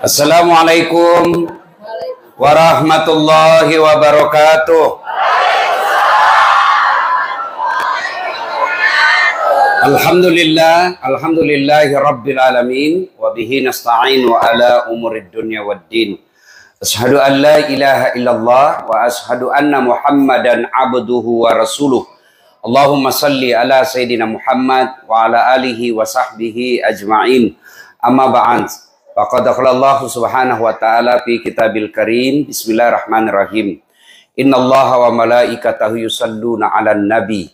Assalamualaikum warahmatullahi wabarakatuh. Alhamdulillahi rabbil alamin wa bihi nasta'inu ala umurid dunya waddin. Asyhadu an la ilaha illallah wa asyhadu anna Muhammadan abduhu wa rasuluh. Allahumma salli ala sayyidina Muhammad wa ala alihi wa sahbihi ajma'in. Amma ba'd. Faqad qala Allah subhanahu wa ta'ala fi kitabil karim. Bismillahirrahmanirrahim. Innallaha wa malaikatahu yusalluna 'alan nabi.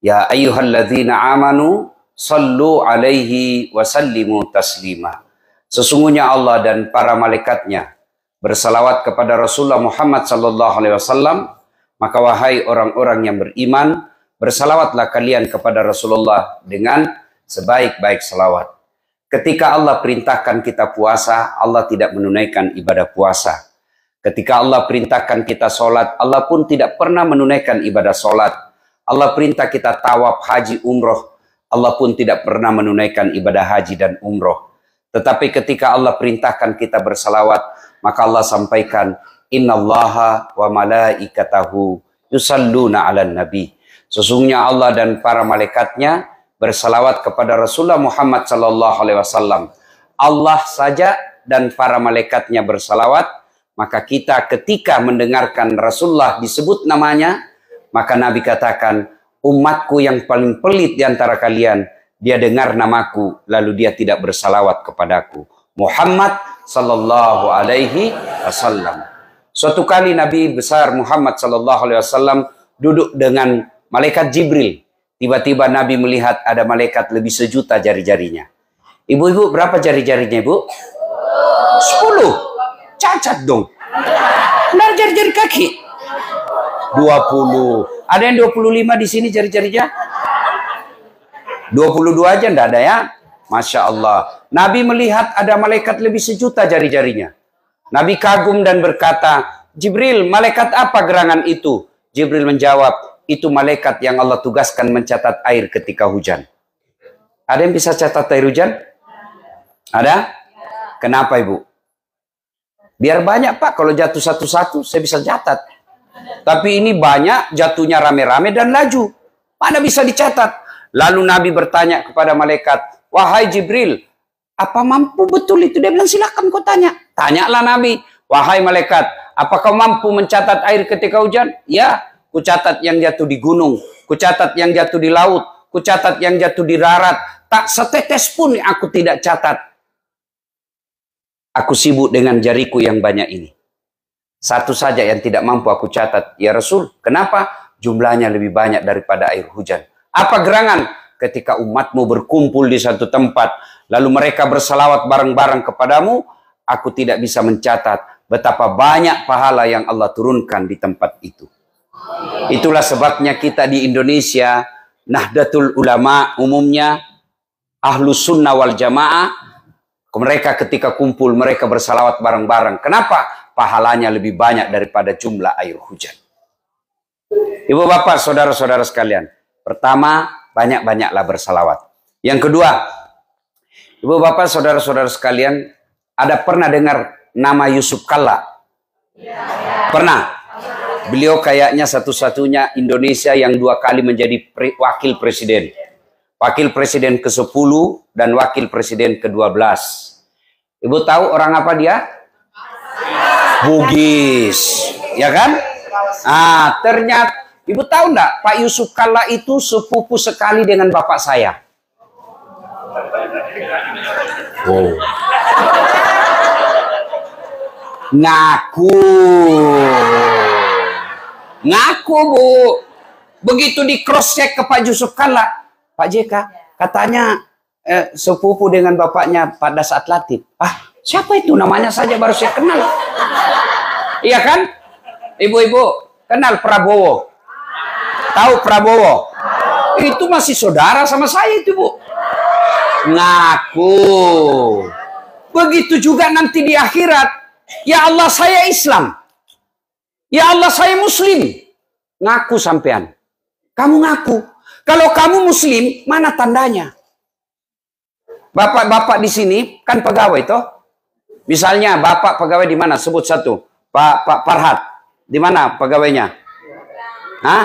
Ya ayyuhalladzina amanu sallu 'alaihi wa sallimu taslima. Sesungguhnya Allah dan para malaikatnya bersalawat kepada Rasulullah Muhammad sallallahu alaihi wasallam. Maka wahai orang-orang yang beriman, bersalawatlah kalian kepada Rasulullah dengan sebaik-baik salawat. Ketika Allah perintahkan kita puasa, Allah tidak menunaikan ibadah puasa. Ketika Allah perintahkan kita sholat, Allah pun tidak pernah menunaikan ibadah sholat. Allah perintah kita tawaf, haji, umroh, Allah pun tidak pernah menunaikan ibadah haji dan umroh. Tetapi ketika Allah perintahkan kita bersalawat, maka Allah sampaikan, Innallaha wa malaikatahu yusalluna 'alan nabi. Sesungguhnya Allah dan para malaikatnya bersalawat kepada Rasulullah Muhammad sallallahu alaihi wasallam. Allah saja dan para malaikatnya bersalawat, maka kita ketika mendengarkan Rasulullah disebut namanya, maka Nabi katakan, umatku yang paling pelit di antara kalian, dia dengar namaku lalu dia tidak bersalawat kepadaku. Muhammad sallallahu alaihi wasallam. Suatu kali Nabi besar Muhammad sallallahu alaihi wasallam duduk dengan malaikat Jibril. Tiba-tiba Nabi melihat ada malaikat lebih sejuta jari-jarinya. Ibu-ibu, berapa jari-jarinya, Ibu? 10. Cacat dong. Nah, jari-jari kaki. 20. Ada yang 25 di sini jari-jarinya? 22 aja enggak ada ya? Masya Allah. Nabi melihat ada malaikat lebih sejuta jari-jarinya. Nabi kagum dan berkata, Jibril, malaikat apa gerangan itu? Jibril menjawab, itu malaikat yang Allah tugaskan mencatat air ketika hujan. Ada yang bisa catat air hujan? Ada? Kenapa, Ibu? Biar banyak, Pak. Kalau jatuh satu-satu, saya bisa catat. Tapi ini banyak, jatuhnya rame-rame dan laju. Mana bisa dicatat? Lalu Nabi bertanya kepada malaikat, wahai Jibril, apa mampu betul itu? Dia bilang, silakan kau tanya. Tanyalah Nabi, wahai malaikat, apakah mampu mencatat air ketika hujan? Ya. Kucatat yang jatuh di gunung, kucatat yang jatuh di laut, kucatat yang jatuh di darat. Tak setetes pun aku tidak catat. Aku sibuk dengan jariku yang banyak ini. Satu saja yang tidak mampu aku catat. Ya Rasul, kenapa? Jumlahnya lebih banyak daripada air hujan. Apa gerangan? Ketika umatmu berkumpul di satu tempat, lalu mereka bersalawat bareng-bareng kepadamu, aku tidak bisa mencatat betapa banyak pahala yang Allah turunkan di tempat itu. Itulah sebabnya kita di Indonesia, Nahdlatul Ulama umumnya, Ahlus Sunnah wal Jamaah, mereka ketika kumpul, mereka bersalawat bareng-bareng. Kenapa? Pahalanya lebih banyak daripada jumlah air hujan. Ibu bapak, saudara-saudara sekalian. Pertama, banyak-banyaklah bersalawat. Yang kedua, ibu bapak, saudara-saudara sekalian, ada pernah dengar nama Yusuf Kalla? Pernah? Beliau kayaknya satu-satunya Indonesia yang 2 kali menjadi wakil presiden. Wakil presiden ke-10 dan wakil presiden ke-12. Ibu tahu orang apa dia? Bugis. Ya kan? Ah, ternyata, Ibu tahu enggak, Pak Yusuf Kalla itu sepupu sekali dengan bapak saya. Oh. Ngaku. Ngaku, Bu. Begitu di cross check ke Pak Yusuf Kalla, Pak JK, katanya sepupu dengan bapaknya pada saat Latif. Ah, siapa itu? Namanya saja baru saya kenal. Iya kan? Ibu-ibu, kenal Prabowo? Tahu Prabowo? Itu masih saudara sama saya itu, Bu. Ngaku. Begitu juga nanti di akhirat. Ya Allah, saya Islam. Ya Allah, saya Muslim. Ngaku sampean. Kamu ngaku. Kalau kamu Muslim, mana tandanya? Bapak-bapak di sini kan pegawai toh? Misalnya Bapak pegawai di mana? Sebut satu. Pak Farhat. Di mana pegawainya? Hah?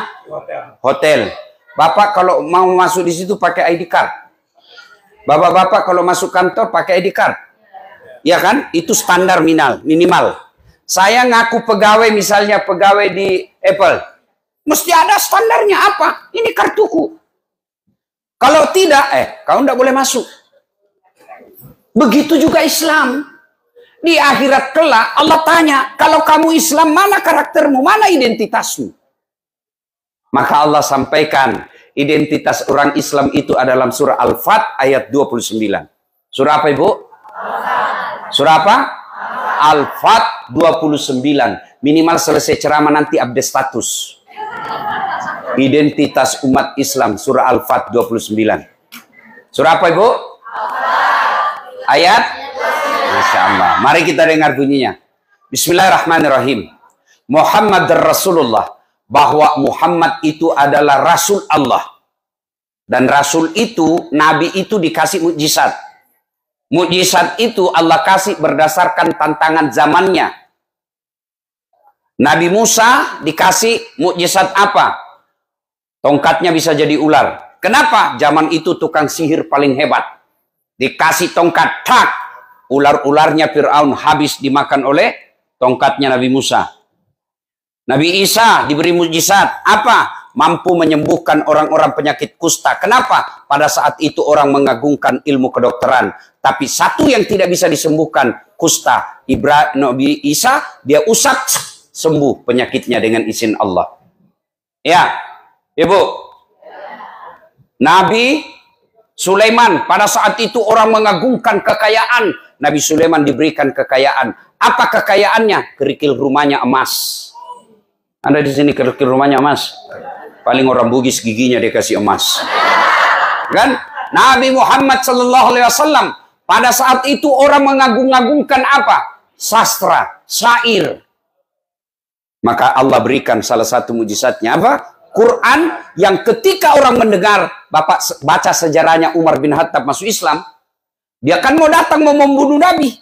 Hotel. Bapak kalau mau masuk di situ pakai ID card. Bapak-bapak kalau masuk kantor pakai ID card. Ya kan? Itu standar minimal. Saya ngaku pegawai, misalnya pegawai di Apple. Mesti ada standarnya apa? Ini kartuku. Kalau tidak, kau tidak boleh masuk. Begitu juga Islam. Di akhirat kelak Allah tanya, kalau kamu Islam, mana karaktermu, mana identitasmu? Maka Allah sampaikan, identitas orang Islam itu adalah dalam surah Al-Fat ayat 29. Surah apa Ibu? Surah apa? Al-Fat 29. Minimal selesai ceramah nanti update status. Identitas umat Islam, surah Al-Fat 29. Surah apa Ibu? Ayat? Masya Allah. Mari kita dengar bunyinya. Bismillahirrahmanirrahim. Muhammad Rasulullah. Bahwa Muhammad itu adalah Rasul Allah. Dan Rasul itu, Nabi itu dikasih mukjizat. Mukjizat itu Allah kasih berdasarkan tantangan zamannya. Nabi Musa dikasih mukjizat apa? Tongkatnya bisa jadi ular. Kenapa? Zaman itu tukang sihir paling hebat. Dikasih tongkat, tak. Ular-ularnya Fir'aun habis dimakan oleh tongkatnya Nabi Musa. Nabi Isa diberi mukjizat. Apa? Mampu menyembuhkan orang-orang penyakit kusta. Kenapa? Pada saat itu orang mengagungkan ilmu kedokteran. Tapi satu yang tidak bisa disembuhkan, kusta. Nabi Isa, dia usap, sembuh penyakitnya dengan izin Allah. Ya, Ibu. Nabi Sulaiman, pada saat itu orang mengagungkan kekayaan. Nabi Sulaiman diberikan kekayaan. Apa kekayaannya? Kerikil rumahnya emas. Anda di sini kerikil rumahnya emas. Paling orang Bugis giginya dikasih emas. Kan? Nabi Muhammad SAW pada saat itu orang mengagung-agungkan apa? Sastra, syair. Maka Allah berikan salah satu mujizatnya apa? Quran, yang ketika orang mendengar, Bapak baca sejarahnya Umar bin Khattab masuk Islam, dia kan mau datang mau membunuh Nabi.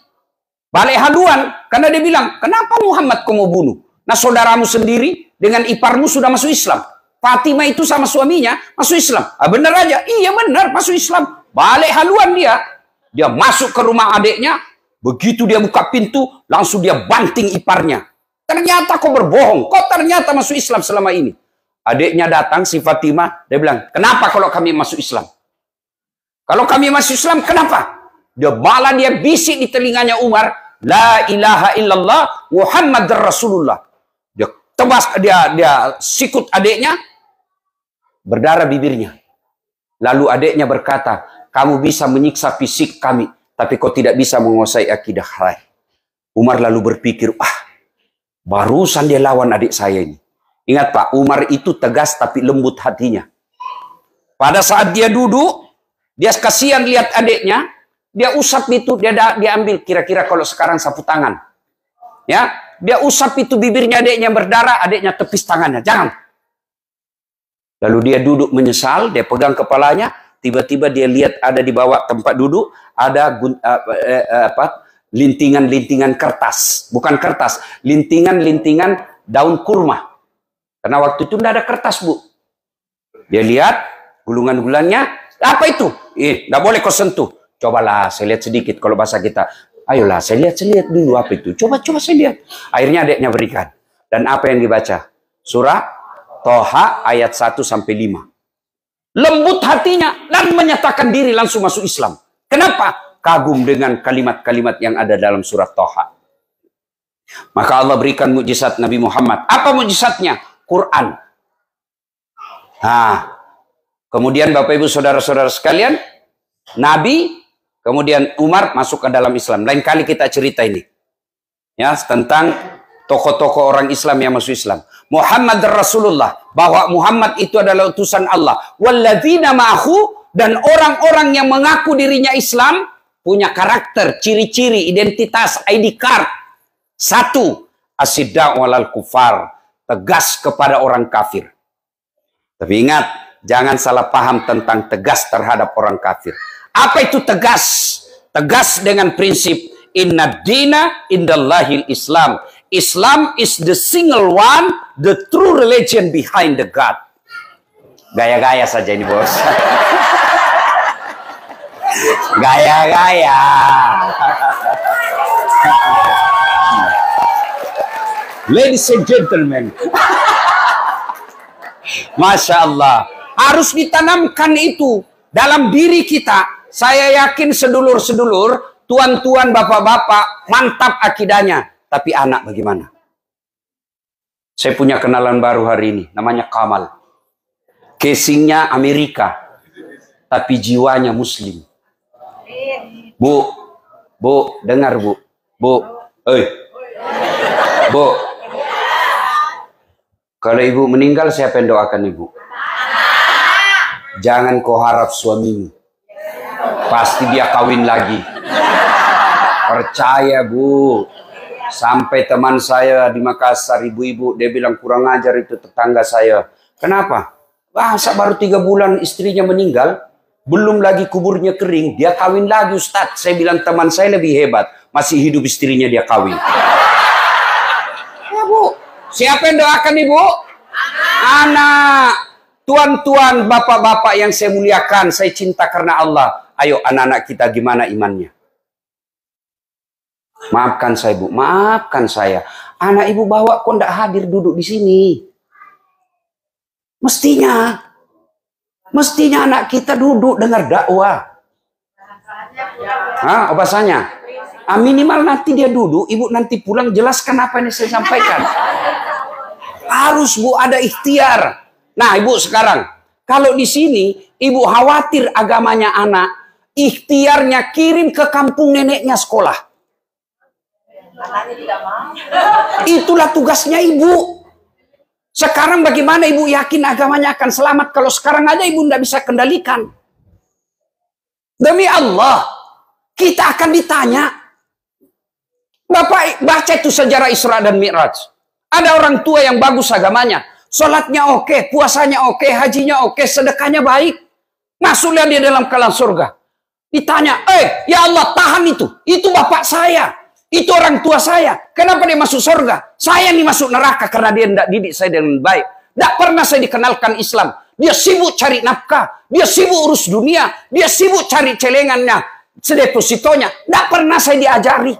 Balik haluan, karena dia bilang, kenapa Muhammad kau mau bunuh? Nah saudaramu sendiri dengan iparmu sudah masuk Islam. Fatimah itu sama suaminya masuk Islam. Ah, benar aja, iya benar masuk Islam. Balik haluan dia. Dia masuk ke rumah adiknya, begitu dia buka pintu, langsung dia banting iparnya. Ternyata kau berbohong, kau ternyata masuk Islam selama ini. Adiknya datang, si Fatimah, dia bilang, kenapa kalau kami masuk Islam? Kalau kami masuk Islam, kenapa? Dia bisik di telinganya Umar, la ilaha illallah Muhammad Rasulullah. Dia tebas, dia sikut adiknya, berdarah bibirnya. Lalu adiknya berkata, kamu bisa menyiksa fisik kami, tapi kau tidak bisa menguasai akidah. Umar lalu berpikir, barusan dia lawan adik saya ini. Ingat Pak, Umar itu tegas tapi lembut hatinya. Pada saat dia duduk, dia kasihan lihat adiknya, dia usap itu, dia ambil kira-kira kalau sekarang sapu tangan. Ya, dia usap itu bibirnya adiknya berdarah, adiknya tepis tangannya, jangan. Lalu dia duduk menyesal, dia pegang kepalanya, tiba-tiba dia lihat ada di bawah tempat duduk, ada lintingan-lintingan kertas. Bukan kertas, lintingan-lintingan daun kurma. Karena waktu itu tidak ada kertas, Bu. Dia lihat gulungan-gulungannya, apa itu? Tidak boleh kau sentuh. Cobalah, saya lihat sedikit kalau bahasa kita. Ayolah, saya lihat dulu apa itu. Coba saya lihat. Akhirnya adiknya berikan. Dan apa yang dibaca? Surah Toha ayat 1-5. Lembut hatinya dan menyatakan diri langsung masuk Islam. Kenapa? Kagum dengan kalimat-kalimat yang ada dalam surah Toha. Maka Allah berikan mukjizat Nabi Muhammad. Apa mukjizatnya? Quran. Nah, kemudian Bapak Ibu saudara-saudara sekalian, Nabi, kemudian Umar masuk ke dalam Islam. Lain kali kita cerita ini. Ya, tentang tokoh-tokoh orang Islam yang masuk Islam. Muhammad Rasulullah, bahwa Muhammad itu adalah utusan Allah. Walladzina ma'ahu, dan orang-orang yang mengaku dirinya Islam punya karakter, ciri-ciri, identitas, ID card. Satu, asyidda' walal kufar, tegas kepada orang kafir. Tapi ingat, jangan salah paham tentang tegas terhadap orang kafir. Apa itu tegas? Tegas dengan prinsip Inna dina indallahil Islam. Islam is the single one, the true religion behind the God. Gaya-gaya saja ini bos. Gaya-gaya. Ladies and gentlemen. Masya Allah. Harus ditanamkan itu dalam diri kita. Saya yakin sedulur-sedulur, tuan-tuan, bapak-bapak, mantap akidahnya. Tapi anak bagaimana? Saya punya kenalan baru hari ini. Namanya Kamal. Casingnya Amerika. Tapi jiwanya Muslim. Bu, dengar bu. Bu, kalau ibu meninggal, siapa yang doakan ibu? Jangan kau harap suamimu. Pasti dia kawin lagi. Percaya bu. Sampai teman saya di Makassar, ibu-ibu, dia bilang kurang ajar itu tetangga saya. Kenapa? Masa baru 3 bulan istrinya meninggal, belum lagi kuburnya kering, dia kawin lagi Ustadz. Saya bilang teman saya lebih hebat, masih hidup istrinya dia kawin. Ya bu, siapa yang doakan ibu? Anak. Tuan-tuan, bapak-bapak yang saya muliakan, saya cinta karena Allah. Ayo anak-anak kita gimana imannya? Maafkan saya bu, maafkan saya. Anak ibu bawa kok tidak hadir duduk di sini. Mestinya anak kita duduk dengar dakwah. Bahasanya? Minimal nanti dia duduk, ibu nanti pulang jelaskan apa yang saya sampaikan. Harus bu ada ikhtiar. Nah ibu sekarang, kalau di sini ibu khawatir agamanya anak, ikhtiarnya kirim ke kampung neneknya sekolah. Itulah tugasnya ibu. Sekarang bagaimana ibu yakin agamanya akan selamat kalau sekarang aja ibu tidak bisa kendalikan? Demi Allah, kita akan ditanya. Bapak baca itu sejarah Isra dan Mi'raj. Ada orang tua yang bagus agamanya. Sholatnya oke, puasanya oke, hajinya oke, sedekahnya baik. Masuklah dia dalam kelang surga. Ditanya, ya Allah tahan itu. Itu bapak saya. Itu orang tua saya. Kenapa dia masuk surga? Saya nih masuk neraka karena dia tidak didik saya dengan baik. Tidak pernah saya dikenalkan Islam. Dia sibuk cari nafkah. Dia sibuk urus dunia. Dia sibuk cari celengannya, depositonya. Tidak pernah saya diajari.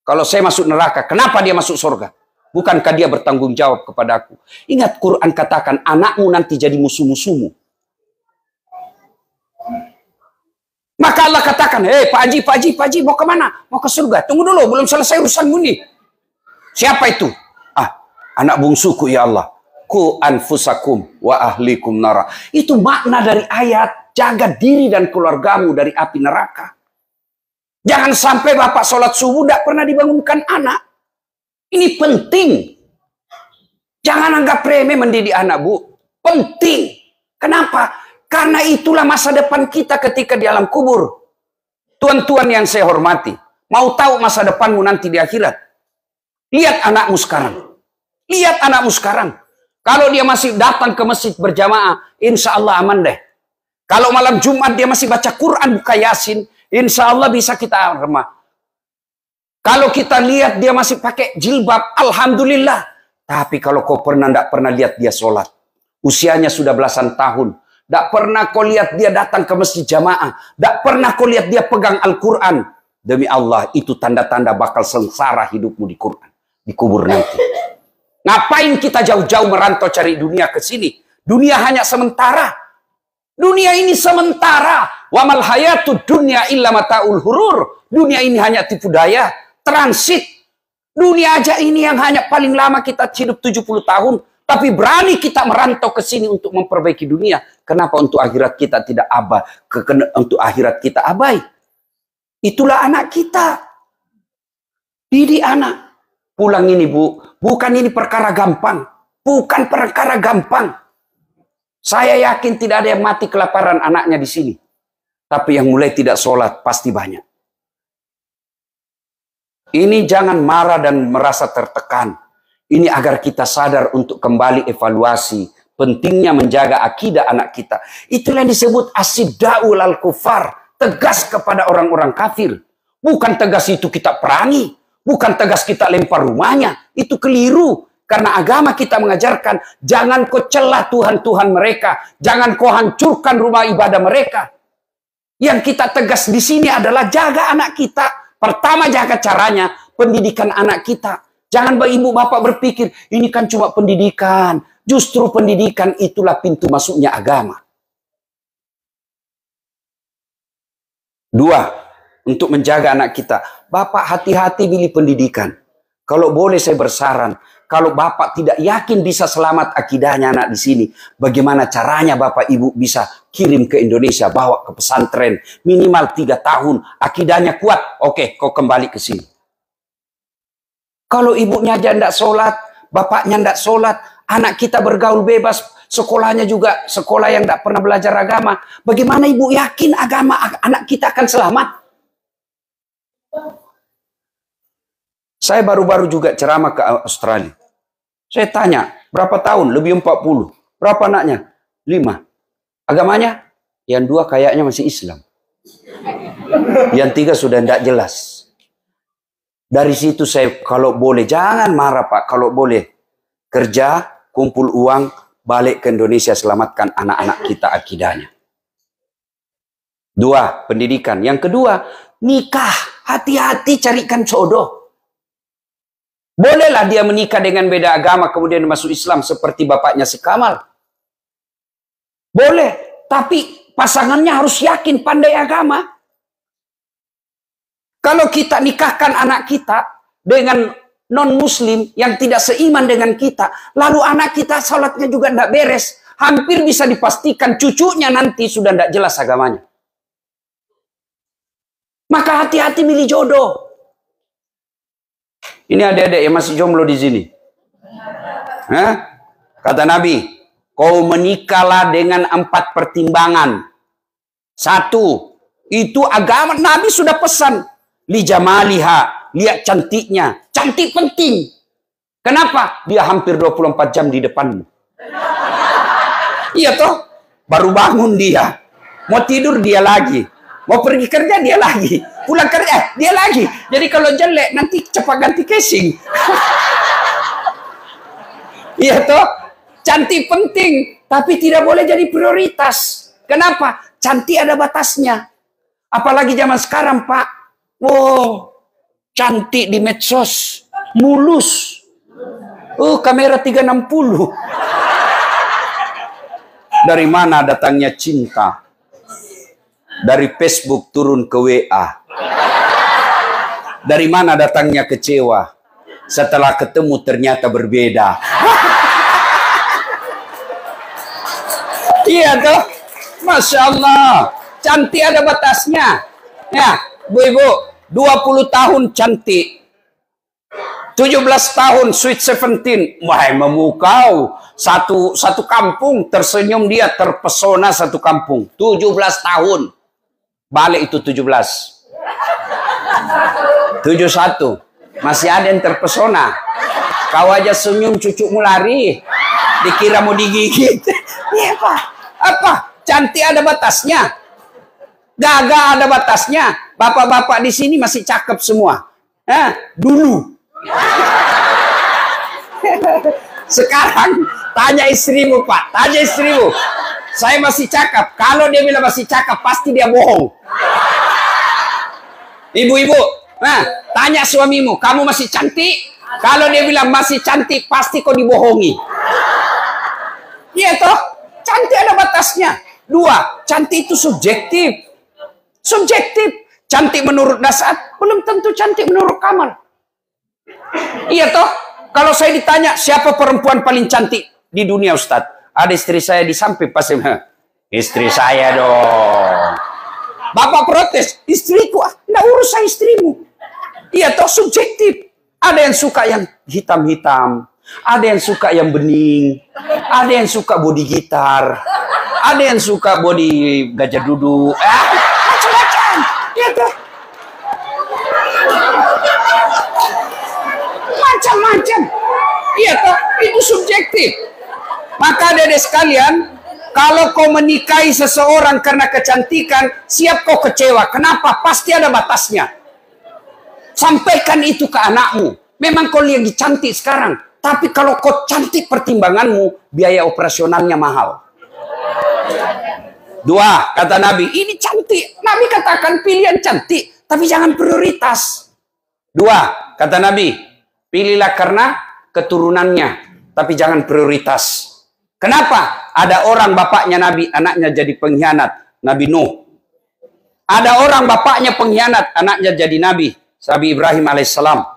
Kalau saya masuk neraka, kenapa dia masuk surga? Bukankah dia bertanggung jawab kepada aku? Ingat Quran katakan, anakmu nanti jadi musuh-musuhmu. Maka Allah katakan, Pak Haji, mau kemana? Mau ke surga. Tunggu dulu, belum selesai urusanmu nih. Siapa itu? Anak bungsuku ya Allah. Ku anfusakum wa ahlikum nara. Itu makna dari ayat, jaga diri dan keluargamu dari api neraka. Jangan sampai bapak sholat subuh tidak pernah dibangunkan anak. Ini penting. Jangan anggap remeh mendidik anak bu. Penting. Kenapa? Karena itulah masa depan kita ketika di alam kubur. Tuan-tuan yang saya hormati. Mau tahu masa depanmu nanti di akhirat? Lihat anakmu sekarang. Lihat anakmu sekarang. Kalau dia masih datang ke masjid berjamaah, insya Allah aman deh. Kalau malam Jumat dia masih baca Quran, buka Yasin, insya Allah bisa kita remah. Kalau kita lihat dia masih pakai jilbab, alhamdulillah. Tapi kalau kau tidak pernah lihat dia sholat, usianya sudah belasan tahun, tidak pernah kau lihat dia datang ke masjid jamaah, tidak pernah kau lihat dia pegang Al-Quran, demi Allah itu tanda-tanda bakal sengsara hidupmu di Quran, di kubur nanti. Ngapain kita jauh-jauh merantau cari dunia ke sini? Dunia hanya sementara. Dunia ini sementara. Wa mal hayatud dunya illa mataul hurur. Dunia ini hanya tipu daya. Transit. Dunia aja ini yang hanya paling lama kita hidup 70 tahun. Tapi berani kita merantau ke sini untuk memperbaiki dunia. Kenapa untuk akhirat kita tidak abai? Untuk akhirat kita abai. Itulah anak kita. Didik anak. Pulang ini bu. Bukan ini perkara gampang. Bukan perkara gampang. Saya yakin tidak ada yang mati kelaparan anaknya di sini. Tapi yang mulai tidak sholat pasti banyak. Ini jangan marah dan merasa tertekan. Ini agar kita sadar untuk kembali evaluasi. Pentingnya menjaga akidah anak kita. Itulah yang disebut asyiddaul al-kufar. Tegas kepada orang-orang kafir. Bukan tegas itu kita perangi. Bukan tegas kita lempar rumahnya. Itu keliru. Karena agama kita mengajarkan, jangan kau celah Tuhan-Tuhan mereka. Jangan kau hancurkan rumah ibadah mereka. Yang kita tegas di sini adalah jaga anak kita. Pertama, jaga caranya, pendidikan anak kita. Jangan ibu bapak berpikir, ini kan cuma pendidikan. Justru pendidikan itulah pintu masuknya agama. 2, untuk menjaga anak kita. Bapak hati-hati pilih pendidikan. Kalau boleh saya bersaran, kalau bapak tidak yakin bisa selamat akidahnya anak di sini, bagaimana caranya bapak ibu bisa kirim ke Indonesia, bawa ke pesantren, minimal 3 tahun, akidahnya kuat, oke, kau kembali ke sini. Kalau ibunya aja tidak sholat, bapaknya tidak sholat, anak kita bergaul bebas, sekolahnya juga sekolah yang tidak pernah belajar agama, bagaimana ibu yakin agama anak kita akan selamat? Saya baru-baru juga ceramah ke Australia. Saya tanya, berapa tahun? Lebih 40. Berapa anaknya? 5. Agamanya? Yang 2 kayaknya masih Islam. Yang 3 sudah tidak jelas. Dari situ saya, kalau boleh, jangan marah Pak, kalau boleh. Kerja, kumpul uang, balik ke Indonesia, selamatkan anak-anak kita akidahnya. 2, pendidikan. Yang kedua, nikah. Hati-hati carikan jodoh. Bolehlah dia menikah dengan beda agama kemudian masuk Islam seperti bapaknya si Kamal. Boleh, tapi pasangannya harus yakin pandai agama. Kalau kita nikahkan anak kita dengan non-muslim yang tidak seiman dengan kita, lalu anak kita salatnya juga tidak beres, hampir bisa dipastikan cucunya nanti sudah tidak jelas agamanya. Maka hati-hati milih jodoh. Ini adik-adik yang masih jomblo di sini. Kata Nabi, kau menikahlah dengan 4 pertimbangan. 1, itu agama. Nabi sudah pesan. Li jamaliha, lihat cantiknya. Cantik penting. Kenapa? Dia hampir 24 jam di depanmu. Iya toh? Baru bangun dia. Mau tidur dia lagi. Mau pergi kerja dia lagi. Pulang kerja dia lagi. Jadi kalau jelek nanti cepat ganti casing. Iya toh? Cantik penting, tapi tidak boleh jadi prioritas. Kenapa? Cantik ada batasnya. Apalagi zaman sekarang, Pak. Wow, cantik di medsos, mulus. Kamera 360. Dari mana datangnya cinta? Dari Facebook turun ke WA. Dari mana datangnya kecewa? Setelah ketemu ternyata berbeda. Iya toh? Masya Allah. Cantik ada batasnya. Ya, bu-ibu, 20 tahun cantik. 17 tahun sweet 17. Wah, memukau. Satu kampung tersenyum dia, terpesona satu kampung. 17 tahun. Balik itu 17. 71. Masih ada yang terpesona. Kau aja senyum, cucumu lari. Dikira mau digigit. Ini apa? Cantik ada batasnya. Gagah ada batasnya. Bapak-bapak di sini masih cakep semua. Dulu. Sekarang tanya istrimu, Pak. Tanya istrimu. Saya masih cakep. Kalau dia bilang masih cakep, pasti dia bohong. Ibu-ibu, tanya suamimu, kamu masih cantik? Kalau dia bilang masih cantik, pasti kau dibohongi. Iya toh? Cantik ada batasnya. 2, cantik itu subjektif. Subjektif. Cantik menurut Dasar, belum tentu cantik menurut Kamal. Iya toh? Kalau saya ditanya, siapa perempuan paling cantik di dunia, Ustadz? Ada istri saya di samping, pasti istri saya dong. Bapak protes, istriku, nggak urus saya istrimu. Iya toh, subjektif. Ada yang suka yang hitam-hitam, ada yang suka yang bening, ada yang suka body gitar, ada yang suka body gajah duduk, macam-macam. Iya toh. Macam-macam. Iya toh, itu subjektif. Maka adik-adik sekalian, kalau kau menikahi seseorang karena kecantikan, siap kau kecewa. Kenapa? Pasti ada batasnya. Sampaikan itu ke anakmu. Memang kau lagi cantik sekarang, tapi kalau kau cantik pertimbanganmu, biaya operasionalnya mahal. 2, kata Nabi, ini cantik. Nabi katakan pilihan cantik, tapi jangan prioritas. 2, kata Nabi, pilihlah karena keturunannya, tapi jangan prioritas. Kenapa? Ada orang bapaknya Nabi, anaknya jadi pengkhianat, Nabi Nuh. Ada orang bapaknya pengkhianat, anaknya jadi Nabi, Nabi Ibrahim alaihissalam.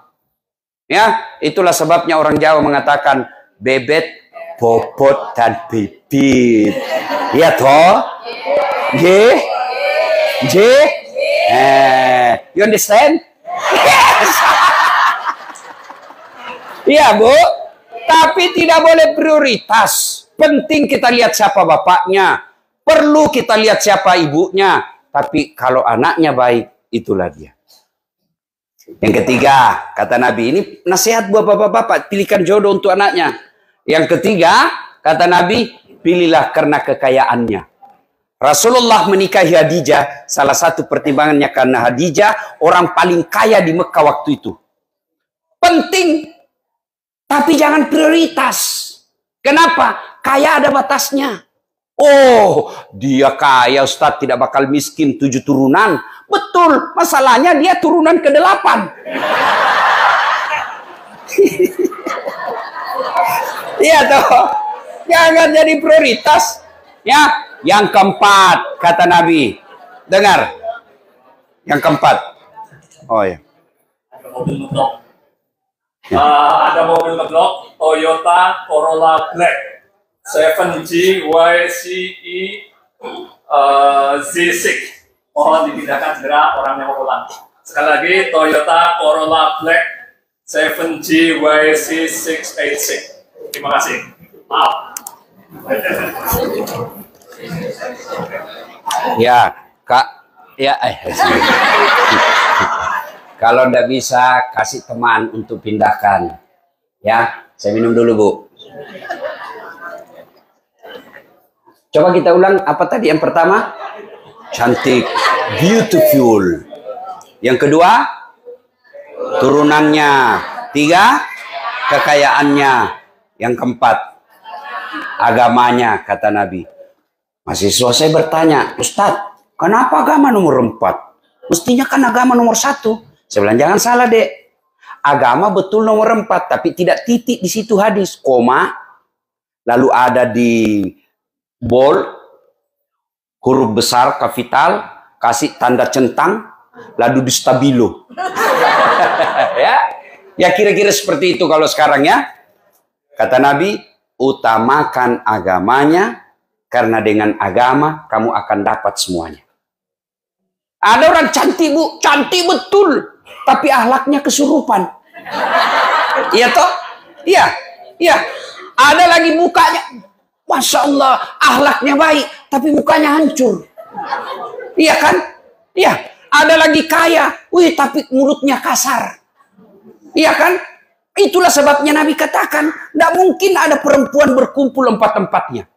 Ya, itulah sebabnya orang Jawa mengatakan bebet, bobot, dan bibit. Ya toh? You understand? Yes. Iya, Bu. Tapi tidak boleh prioritas. Penting kita lihat siapa bapaknya. Perlu kita lihat siapa ibunya. Tapi kalau anaknya baik, itulah dia. Yang ketiga, kata Nabi, ini nasihat buat bapak-bapak, pilihkan jodoh untuk anaknya. Yang ketiga, kata Nabi, pilihlah karena kekayaannya. Rasulullah menikahi Khadijah, salah satu pertimbangannya karena Khadijah orang paling kaya di Mekah waktu itu. Penting, tapi jangan prioritas. Kenapa? Kaya ada batasnya. Oh, dia kaya Ustaz, tidak bakal miskin 7 turunan. Betul, masalahnya dia turunan ke-8. Iya toh. Jangan jadi prioritas. Ya, yang keempat kata Nabi. Dengar. Yang keempat. Oh ya. Ada mobil ngedok. Ada mobil ngedok Toyota Corolla Black 7G YCE Z6. Mohon dipindahkan segera, orangnya mau pulang. Sekali lagi, Toyota Corolla Black 7G YC686. Terima kasih. Maaf. Ya, Kak. Ya, kalau ndak bisa, kasih teman untuk pindahkan. Ya, saya minum dulu, Bu. Coba kita ulang, apa tadi yang pertama? Cantik, beautiful. Yang kedua, turunannya. 3, kekayaannya. Yang keempat, agamanya, kata Nabi. Mahasiswa saya bertanya, Ustadz, kenapa agama nomor 4? Mestinya kan agama nomor 1. Saya bilang, jangan salah, Dek. Agama betul nomor 4, tapi tidak titik di situ hadis, koma, lalu ada di bold, huruf besar, kapital, kasih tanda centang, lalu di stabilo. Ya kira-kira seperti itu kalau sekarang ya. Kata Nabi, utamakan agamanya, karena dengan agama kamu akan dapat semuanya. Ada orang cantik, Bu, cantik betul, tapi akhlaknya kesurupan. Iya toh? Iya, iya. Ada lagi mukanya, Masya Allah, akhlaknya baik, tapi mukanya hancur. Iya kan? Iya. Ada lagi kaya, wih, tapi mulutnya kasar. Iya kan? Itulah sebabnya Nabi katakan, tidak mungkin ada perempuan berkumpul 4 tempatnya.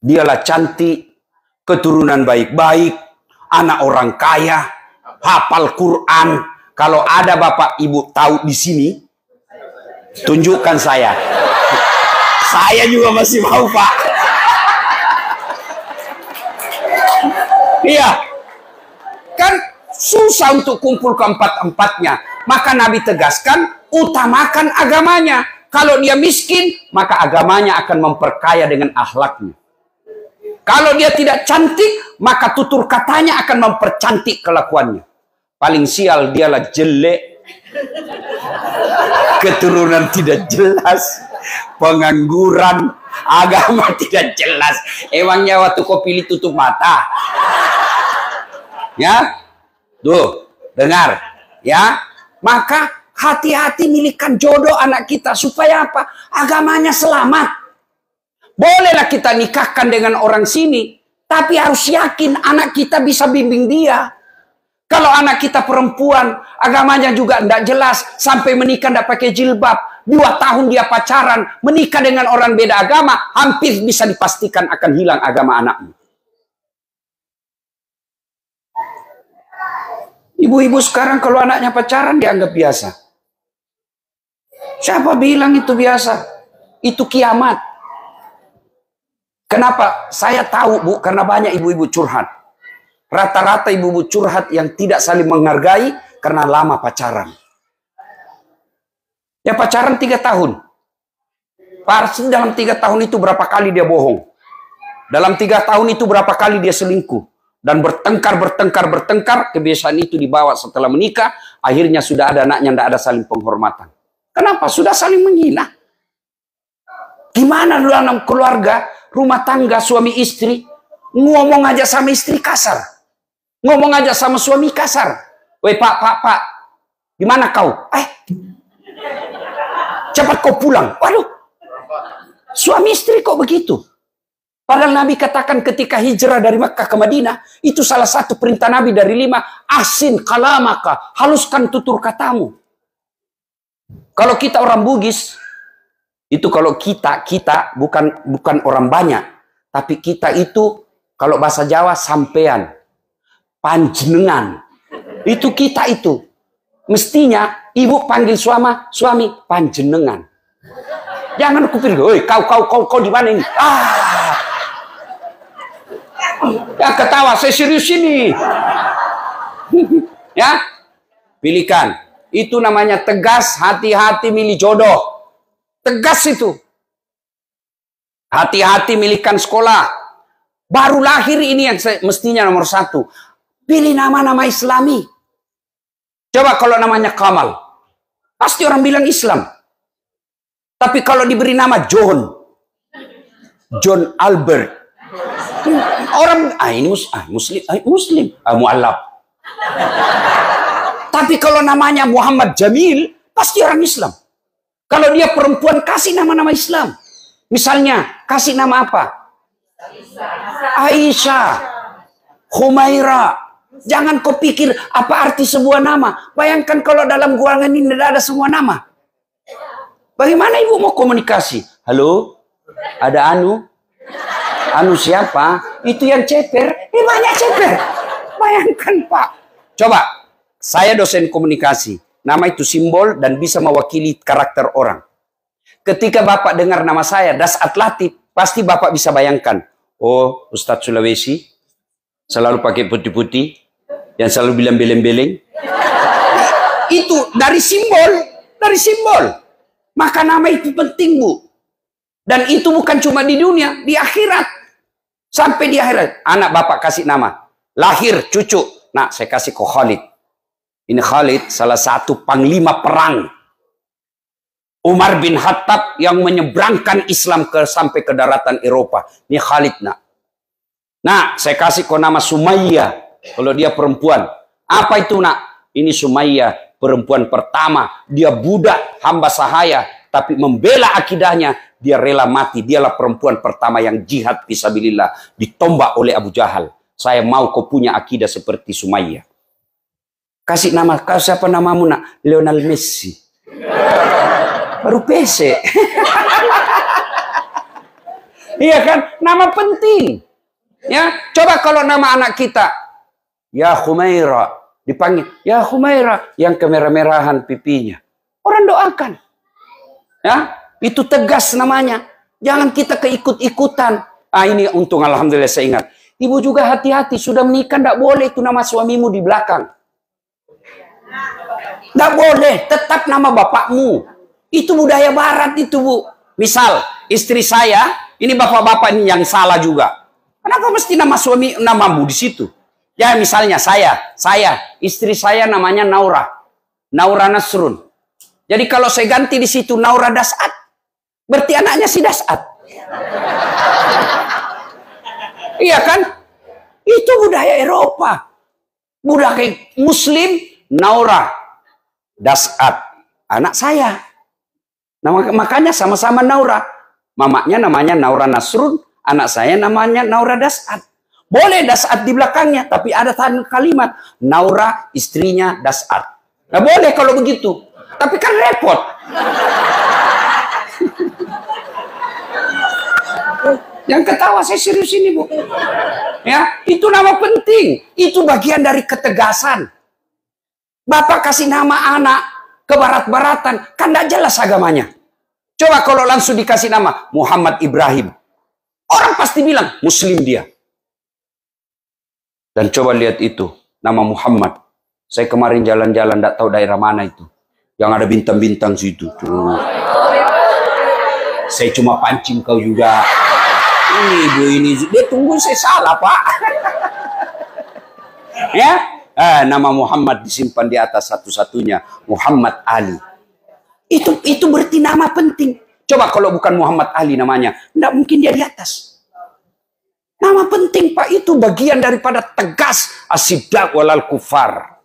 Dialah cantik, keturunan baik-baik, anak orang kaya, hafal Quran. Kalau ada bapak ibu tahu di sini, tunjukkan saya. Saya juga masih mau, Pak. Iya. Kan susah untuk kumpul ke 4-empatnya. Maka Nabi tegaskan, utamakan agamanya. Kalau dia miskin, maka agamanya akan memperkaya dengan akhlaknya. Kalau dia tidak cantik, maka tutur katanya akan mempercantik kelakuannya. Paling sial dialah jelek, keturunan tidak jelas, pengangguran, agama tidak jelas. Emangnya waktu kau pilih tutup mata? Ya, tuh, dengar, ya. Maka hati-hati milihkan jodoh anak kita supaya apa? Agamanya selamat. Bolehlah kita nikahkan dengan orang sini, tapi harus yakin anak kita bisa bimbing dia. Kalau anak kita perempuan, agamanya juga tidak jelas, sampai menikah tidak pakai jilbab, 2 tahun dia pacaran, menikah dengan orang beda agama, hampir bisa dipastikan akan hilang agama anaknya. Ibu-ibu sekarang kalau anaknya pacaran dianggap biasa. Siapa bilang itu biasa? Itu kiamat. Kenapa? Saya tahu, Bu, karena banyak ibu-ibu curhat. Rata-rata ibu-ibu curhat yang tidak saling menghargai karena lama pacaran. Ya pacaran 3 tahun. Pasti dalam 3 tahun itu berapa kali dia bohong. Dalam 3 tahun itu berapa kali dia selingkuh. Dan bertengkar, kebiasaan itu dibawa setelah menikah, akhirnya sudah ada anaknya, tidak ada saling penghormatan. Kenapa? Sudah saling menghina. Gimana dalam keluarga, rumah tangga, suami istri, ngomong aja sama istri kasar. Ngomong aja sama suami kasar. Weh pak, gimana kau? Cepat kau pulang. Waduh, suami istri kok begitu? Padahal Nabi katakan ketika hijrah dari Makkah ke Madinah, itu salah satu perintah Nabi dari 5, ahsin kalamaka, haluskan tutur katamu. Kalau kita orang Bugis, itu kalau kita bukan orang banyak, tapi kita itu kalau bahasa Jawa sampean, panjenengan. Itu kita itu. Mestinya ibu panggil suami panjenengan. Jangan kupikir, "Oi, kau di mana ini?" Ya ketawa, saya serius ini. Ya, pilihkan. Itu namanya tegas, hati-hati milih jodoh. Tegas itu. Hati-hati milihkan sekolah. Baru lahir ini yang mestinya nomor 1. Pilih nama-nama Islami. Coba kalau namanya Kamal. Pasti orang bilang Islam. Tapi kalau diberi nama John Albert. Orang, ini Muslim. Mu'allab. Tapi kalau namanya Muhammad Jamil, pasti orang Islam. Kalau dia perempuan, kasih nama-nama Islam. Misalnya, kasih nama apa? Aisyah, Humaira. Jangan kau pikir apa arti sebuah nama. Bayangkan kalau dalam ruangan ini tidak ada semua nama. Bagaimana ibu mau komunikasi? Halo, ada Anu. Anu siapa? Itu yang ceper. Banyak ceper. Bayangkan Pak. Coba, saya dosen komunikasi. Nama itu simbol dan bisa mewakili karakter orang. Ketika Bapak dengar nama saya, Dasat Latif, pasti Bapak bisa bayangkan. Oh, Ustadz Sulawesi, selalu pakai putih-putih, yang selalu bilang beleng-beleng. Itu dari simbol. Maka nama itu penting, Bu. Dan itu bukan cuma di dunia, di akhirat. Sampai di akhirat, anak Bapak kasih nama. Lahir, cucu. Nah, saya kasih ke Khalid. Ini Khalid, salah satu panglima perang Umar bin Khattab yang menyeberangkan Islam sampai ke daratan Eropa. Ini Khalid, nak. Nah, saya kasih kau nama Sumayyah. Kalau dia perempuan. Apa itu, nak? Ini Sumayyah, perempuan pertama. Dia budak, hamba sahaya. Tapi membela akidahnya, dia rela mati. Dialah perempuan pertama yang jihad fisabilillah. Ditombak oleh Abu Jahal. Saya mau kau punya akidah seperti Sumayyah. Kasih nama, kau siapa namamu, nak? Lionel Messi. Baru PC. Iya kan? Nama penting. Ya, coba kalau nama anak kita, ya Humaira, dipanggil ya Humaira, yang kemerah-merahan pipinya. Orang doakan. Ya, itu tegas namanya. Jangan kita keikut-ikutan. Ini untung alhamdulillah saya ingat. Ibu juga hati-hati, sudah menikah tidak boleh itu nama suamimu di belakang. Tidak boleh, tetap nama bapakmu. Itu budaya barat itu, Bu. Misal, istri saya, ini bapak-bapak ini yang salah juga. Kenapa mesti nama suami, namamu di situ? Ya, misalnya saya, istri saya namanya Naura. Naura Nasrun. Jadi kalau saya ganti di situ Naura Dasat, berarti anaknya si Dasat. Iya kan? Itu budaya Eropa. Budaya Muslim, Naura Dasat. Anak saya. Nah, makanya sama-sama Naura. Mamanya namanya Naura Nasrun, anak saya namanya Naura Dasat. Boleh Dasat di belakangnya, tapi ada kalimat Naura istrinya Dasat. Nah, boleh kalau begitu. Tapi kan repot. Yang ketawa saya serius ini, Bu. Ya, itu nama penting. Itu bagian dari ketegasan. Bapak kasih nama anak ke barat-baratan, kan tidak jelas agamanya. Coba kalau langsung dikasih nama Muhammad Ibrahim, orang pasti bilang Muslim dia. Dan coba lihat itu, nama Muhammad. Saya kemarin jalan-jalan, tidak tahu daerah mana itu, yang ada bintang-bintang situ. Saya cuma pancing kau juga. Ini ibu ini, dia tunggu saya salah Pak. Ya, nama Muhammad disimpan di atas satu-satunya, Muhammad Ali. Itu berarti nama penting. Coba kalau bukan Muhammad Ali namanya, tidak mungkin dia di atas. Nama penting Pak, itu bagian daripada tegas asyidda walal kufar.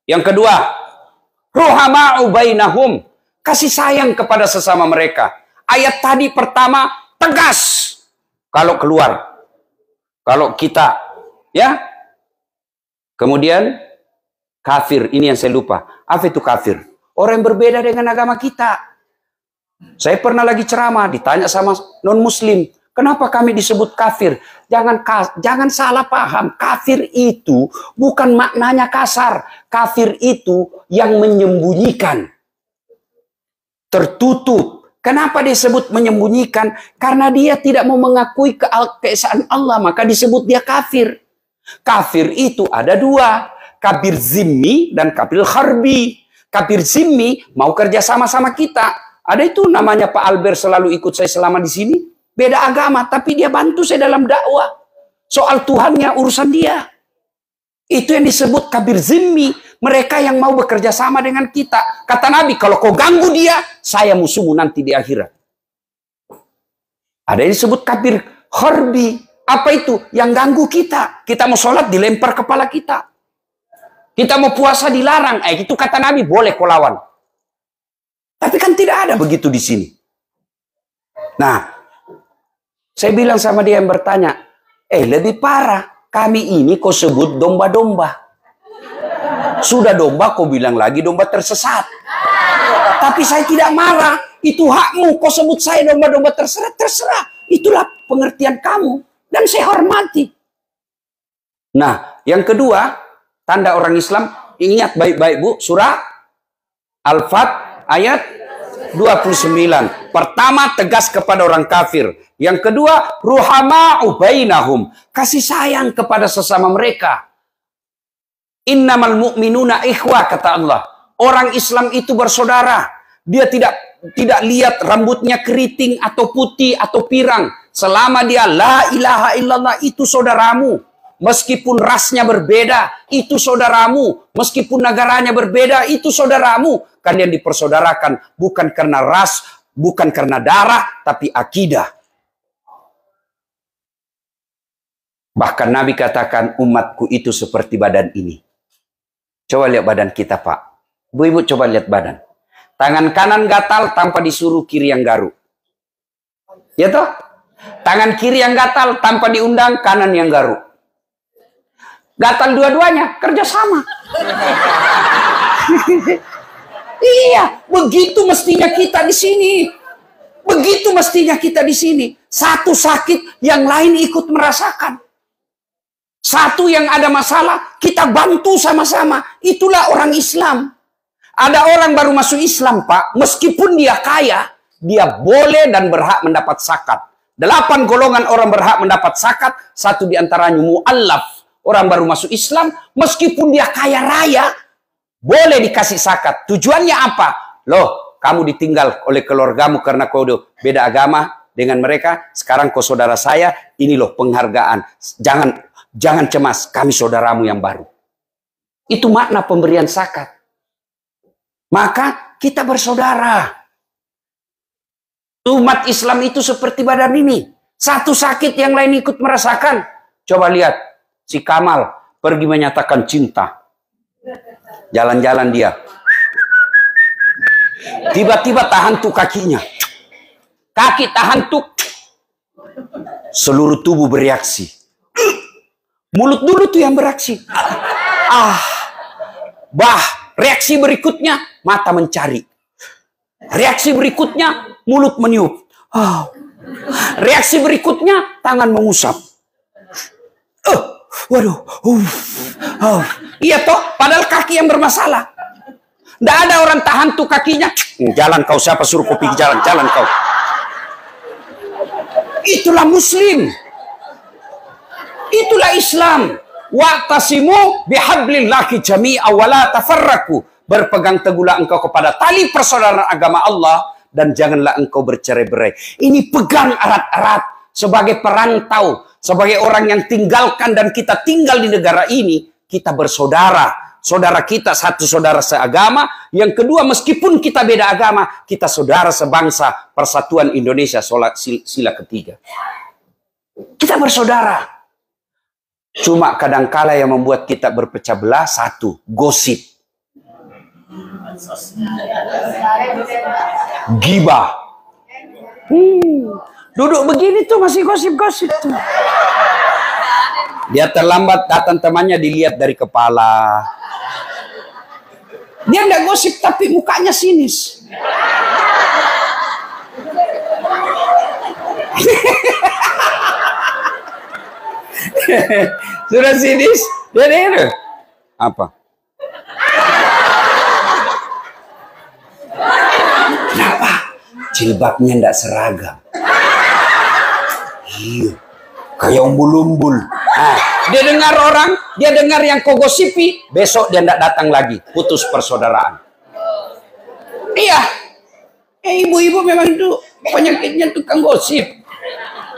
Yang kedua, ruhama'u bainahum, kasih sayang kepada sesama mereka. Ayat tadi pertama tegas. Kalau keluar, kalau kita, ya. Kemudian kafir, ini yang saya lupa. Apa itu kafir? Orang yang berbeda dengan agama kita. Saya pernah lagi ceramah, ditanya sama non-muslim, kenapa kami disebut kafir? Jangan salah paham. Kafir itu bukan maknanya kasar. Kafir itu yang menyembunyikan, tertutup. Kenapa disebut menyembunyikan? Karena dia tidak mau mengakui keesaan Allah, maka disebut dia kafir. Kafir itu ada dua, kafir zimmi dan kafir harbi. Kafir zimmi mau kerja sama-sama kita. Ada itu namanya Pak Albert selalu ikut saya selama di sini. Beda agama, tapi dia bantu saya dalam dakwah. Soal Tuhannya urusan dia. Itu yang disebut kafir zimmi. Mereka yang mau bekerja sama dengan kita. Kata Nabi, kalau kau ganggu dia, saya musuhmu nanti di akhirat. Ada yang disebut kafir harbi. Apa itu? Yang ganggu kita. Kita mau sholat, dilempar kepala kita. Kita mau puasa, dilarang. Itu kata Nabi, boleh kau lawan. Tapi kan tidak ada begitu di sini. Nah, saya bilang sama dia yang bertanya, lebih parah. Kami ini kau sebut domba-domba. Sudah domba, kau bilang lagi domba tersesat. Tapi saya tidak marah. Itu hakmu. Kau sebut saya domba-domba terserah. Terserah. Itulah pengertian kamu. Dan saya hormati. Nah, yang kedua, tanda orang Islam. Ingat baik-baik Bu. Surah Al-Fat ayat 29. Pertama, tegas kepada orang kafir. Yang kedua, ruhama'u bainahum. Kasih sayang kepada sesama mereka. Innamal mu'minuna ikhwah, kata Allah. Orang Islam itu bersaudara. Dia tidak lihat rambutnya keriting atau putih atau pirang. Selama dia la ilaha illallah, itu saudaramu. Meskipun rasnya berbeda, itu saudaramu. Meskipun negaranya berbeda, itu saudaramu. Kalian dipersaudarakan bukan karena ras, bukan karena darah, tapi akidah. Bahkan Nabi katakan, umatku itu seperti badan ini. Coba lihat badan kita Pak. Ibu-ibu coba lihat badan. Tangan kanan gatal tanpa disuruh kiri yang garuk. Ya toh? Tangan kiri yang gatal tanpa diundang kanan yang garuk. Gatal dua-duanya, kerja sama. Iya, begitu mestinya kita di sini. Begitu mestinya kita di sini. Satu sakit, yang lain ikut merasakan. Satu yang ada masalah, kita bantu sama-sama. Itulah orang Islam. Ada orang baru masuk Islam, Pak. Meskipun dia kaya, dia boleh dan berhak mendapat zakat. 8 golongan orang berhak mendapat zakat. Satu diantaranya mu'allaf. Orang baru masuk Islam, meskipun dia kaya raya, boleh dikasih zakat. Tujuannya apa? Loh, kamu ditinggal oleh keluargamu karena kau udah beda agama dengan mereka. Sekarang kau saudara saya, ini loh penghargaan. Jangan cemas, kami saudaramu yang baru. Itu makna pemberian zakat. Maka kita bersaudara. Umat Islam itu seperti badan ini. Satu sakit, yang lain ikut merasakan. Coba lihat, si Kamal pergi menyatakan cinta. Jalan-jalan dia. Tiba-tiba tahantuk kakinya. Kaki tahantuk. Seluruh tubuh bereaksi. Mulut dulu tuh yang bereaksi. Reaksi berikutnya, mata mencari. Reaksi berikutnya, mulut meniup. Reaksi berikutnya, tangan mengusap. Waduh. Iya toh, padahal kaki yang bermasalah. Tidak ada orang tahan tuh kakinya. Jalan kau, siapa suruh kau pergi jalan? Jalan kau. Itulah Muslim. Itulah Islam. Wa'tasimu bihablillahi jami'a wa la tafarraqu. Berpegang teguhlah engkau kepada tali persaudaraan agama Allah dan janganlah engkau bercerai-berai. Ini pegang erat-erat sebagai perantau, sebagai orang yang tinggalkan dan kita tinggal di negara ini, kita bersaudara. Saudara kita satu saudara seagama, yang kedua meskipun kita beda agama, kita saudara sebangsa, persatuan Indonesia, sila ketiga. Kita bersaudara. Cuma kadangkala yang membuat kita berpecah belah satu, gosip. Gibah. Duduk begini tuh masih gosip-gosip tuh. Dia terlambat datang temannya dilihat dari kepala. Dia nggak gosip tapi mukanya sinis. Sudah sinis, dia apa? Kenapa? Jilbabnya nggak seragam. Iya, kayak umbul-umbul. Nah, dia dengar orang, dia dengar yang kau gosipi, besok dia tidak datang lagi, putus persaudaraan. Iya, ibu-ibu memang itu penyakitnya tukang gosip.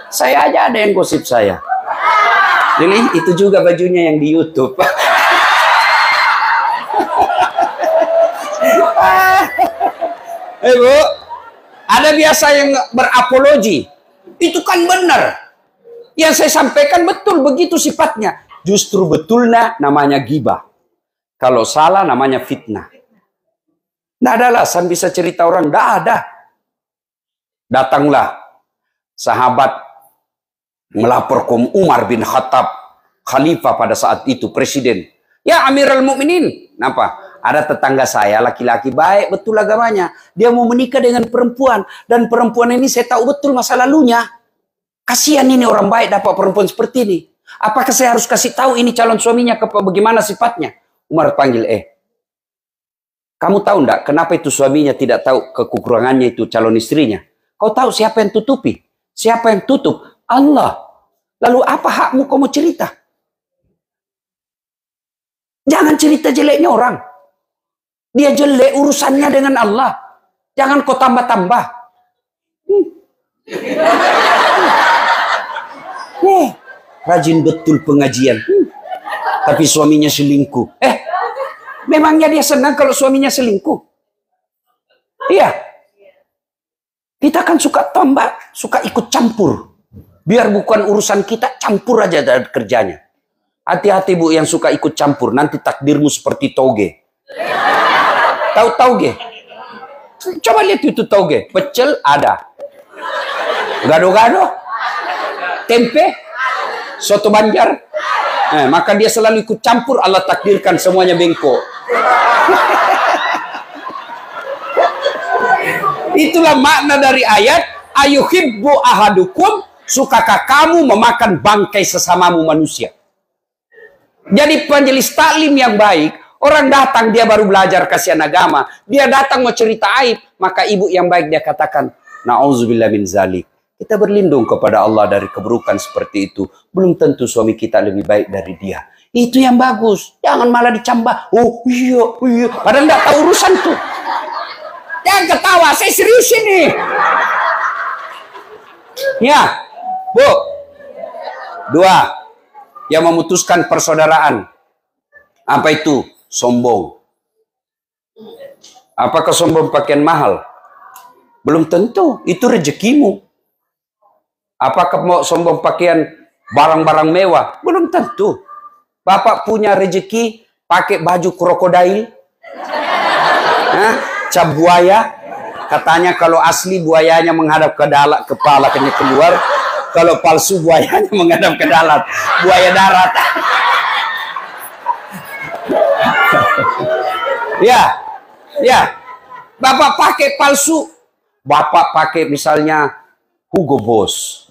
Saya aja ada yang gosip saya. Jadi itu juga bajunya yang di YouTube. Bu, ada biasa yang berapologi. Itu kan benar. Yang saya sampaikan betul, begitu sifatnya. Justru betulnya namanya gibah. Kalau salah namanya fitnah. Tidak ada alasan bisa cerita orang. Tidak ada. Datanglah sahabat melapor ke Umar bin Khattab, khalifah pada saat itu, presiden. Ya Amirul Mukminin. Kenapa? Ada tetangga saya, laki-laki baik, betul agamanya. Dia mau menikah dengan perempuan. Dan perempuan ini saya tahu betul masa lalunya. Kasihan ini orang baik dapat perempuan seperti ini. Apakah saya harus kasih tahu ini calon suaminya bagaimana sifatnya? Umar panggil, kamu tahu enggak kenapa itu suaminya tidak tahu kekurangannya itu calon istrinya? Kau tahu siapa yang tutupi? Siapa yang tutup? Allah. Lalu apa hakmu kau mau cerita? Jangan cerita jeleknya orang. Dia jelek urusannya dengan Allah. Jangan kau tambah-tambah. Rajin betul pengajian. Tapi suaminya selingkuh. Memangnya dia senang kalau suaminya selingkuh? Iya. Kita kan suka tambah, suka ikut campur. Biar bukan urusan kita, campur aja dari kerjanya. Hati-hati bu yang suka ikut campur. Nanti takdirmu seperti toge. Tahu toge? Coba lihat itu toge. Pecel ada. Gado-gado. Tempe. Soto Banjar. Maka dia selalu ikut campur. Allah takdirkan semuanya bengkok. Itulah makna dari ayat. Ayuhibbu ahadukum. Sukakah kamu memakan bangkai sesamamu manusia? Jadi penjelis taklim yang baik, orang datang dia baru belajar kasihan agama, dia datang mau cerita aib, maka ibu yang baik dia katakan, na'udzubillah min zalik. Kita berlindung kepada Allah dari keburukan seperti itu. Belum tentu suami kita lebih baik dari dia. Itu yang bagus. Jangan malah dicambah. Oh iya. Padahal nggak tahu urusan tuh. Jangan ketawa, saya serius ini. Ya, Bu. 2. Yang memutuskan persaudaraan. Apa itu? Sombong. Apakah sombong pakaian mahal? Belum tentu. Itu rezekimu. Apakah mau sombong pakaian barang-barang mewah? Belum tentu. Bapak punya rezeki pakai baju krokodil. Cap buaya. Katanya kalau asli buayanya menghadap ke dalam, kepala keluar. Kalau palsu buayanya menghadap ke dalam. Buaya darat. Ya. Bapak pakai palsu. Bapak pakai misalnya Hugo Boss.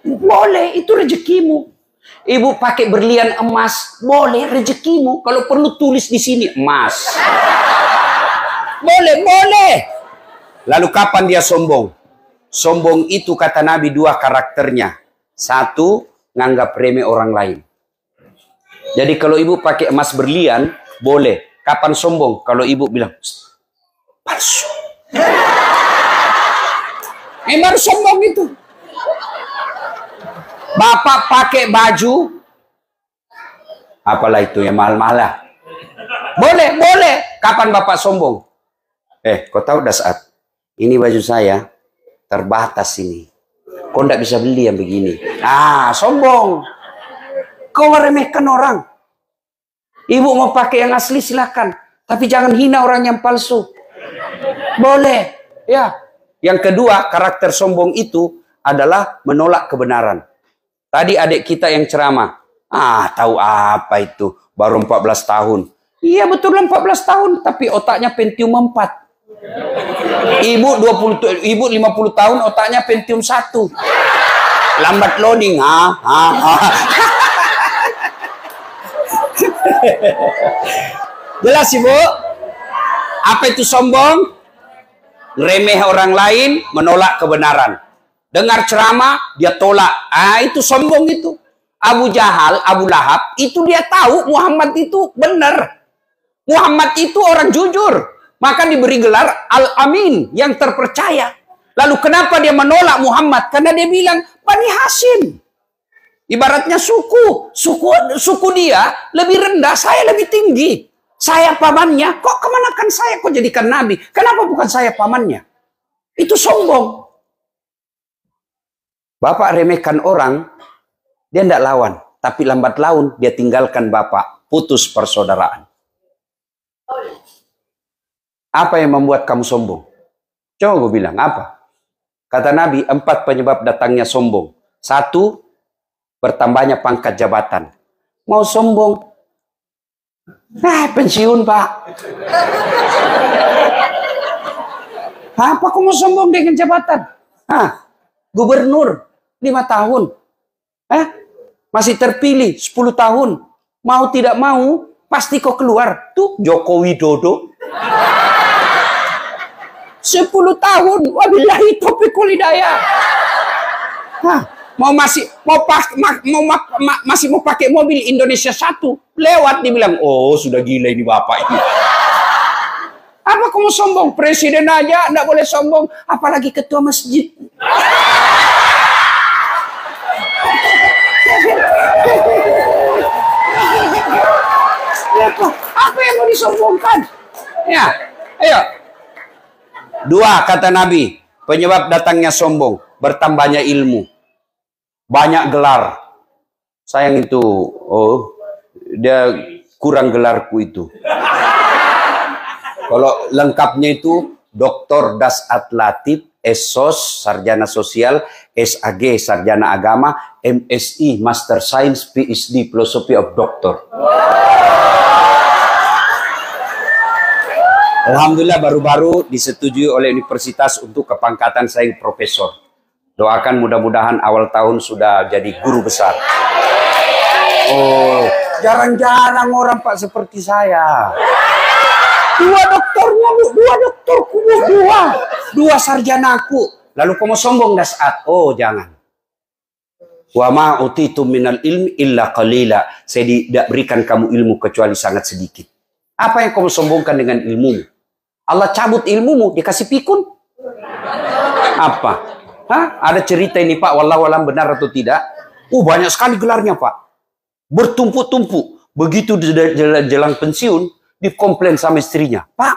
Boleh, itu rezekimu. Ibu pakai berlian emas, boleh, rezekimu. Kalau perlu tulis di sini emas. Boleh, boleh. Lalu kapan dia sombong? Sombong itu kata Nabi dua karakternya. Satu, nganggap remeh orang lain. Jadi kalau ibu pakai emas berlian, boleh. Kapan sombong? Kalau ibu bilang, palsu. Memang sombong itu. Bapak pakai baju, apalah itu yang mahal-mahal. Boleh, boleh. Kapan bapak sombong? Kau tahu dah saat ini baju saya terbatas ini. Kau tidak bisa beli yang begini. Sombong. Kau meremehkan orang. Ibu mau pakai yang asli silakan, tapi jangan hina orang yang palsu. Boleh, ya. Yang kedua, karakter sombong itu adalah menolak kebenaran. Tadi adik kita yang ceramah, tahu apa itu, baru 14 tahun. Iya betul 14 tahun, tapi otaknya Pentium 4. Ibu 50 tahun, otaknya Pentium 1. Lambat loading, Jelas ibu? Apa itu sombong? Remeh orang lain, menolak kebenaran. Dengar ceramah, dia tolak. Itu sombong itu. Abu Jahal, Abu Lahab, itu dia tahu Muhammad itu benar. Muhammad itu orang jujur. Maka diberi gelar Al-Amin, yang terpercaya. Lalu kenapa dia menolak Muhammad? Karena dia bilang, Bani Hashim. Ibaratnya suku dia lebih rendah, saya lebih tinggi. Saya pamannya, kok kemanakan saya kok jadikan nabi? Kenapa bukan saya pamannya? Itu sombong. Bapak remehkan orang, dia tidak lawan. Tapi lambat laun dia tinggalkan bapak, putus persaudaraan. Apa yang membuat kamu sombong? Coba gue bilang, apa? Kata Nabi, 4 penyebab datangnya sombong. 1, bertambahnya pangkat jabatan. Mau sombong? Pensiun pak. Apa kamu mau sombong dengan jabatan? Gubernur 5 tahun. Masih terpilih 10 tahun. Mau tidak mau, pasti kau keluar. Tuh Joko Widodo. 10 tahun. Wabillahi taufiq wal hidayah. Masih mau pakai mobil Indonesia 1 lewat dibilang, oh sudah gila ini bapak ini. Apa kamu sombong? Presiden aja tidak boleh sombong, apalagi ketua masjid. Apa yang mau disombongkan? Ya, ayo. 2 kata Nabi, penyebab datangnya sombong, bertambahnya ilmu. Banyak gelar. Sayang itu, dia kurang gelarku itu. Kalau lengkapnya itu, Dr. Dasat Latif, SSOS, Sarjana Sosial, SAG, Sarjana Agama, MSI, Master Science, PhD, Philosophy of Doctor. Alhamdulillah baru-baru disetujui oleh universitas untuk kepangkatan saya profesor. Doakan mudah-mudahan awal tahun sudah jadi guru besar. Oh, jarang-jarang orang pak seperti saya. 2 doktornya, 2 doktorku, 2 sarjanaku. Lalu kamu sombong dah saat? Oh jangan. Wa ma utitu minal ilmi illa qalila. Saya tidak berikan kamu ilmu kecuali sangat sedikit. Apa yang kamu sombongkan dengan ilmumu? Allah cabut ilmumu, dikasih pikun. Apa? Ada cerita ini pak, wallahu alam benar atau tidak? Banyak sekali gelarnya pak. Bertumpuk-tumpuk. Begitu jelang pensiun, dikomplain sama istrinya. Pak,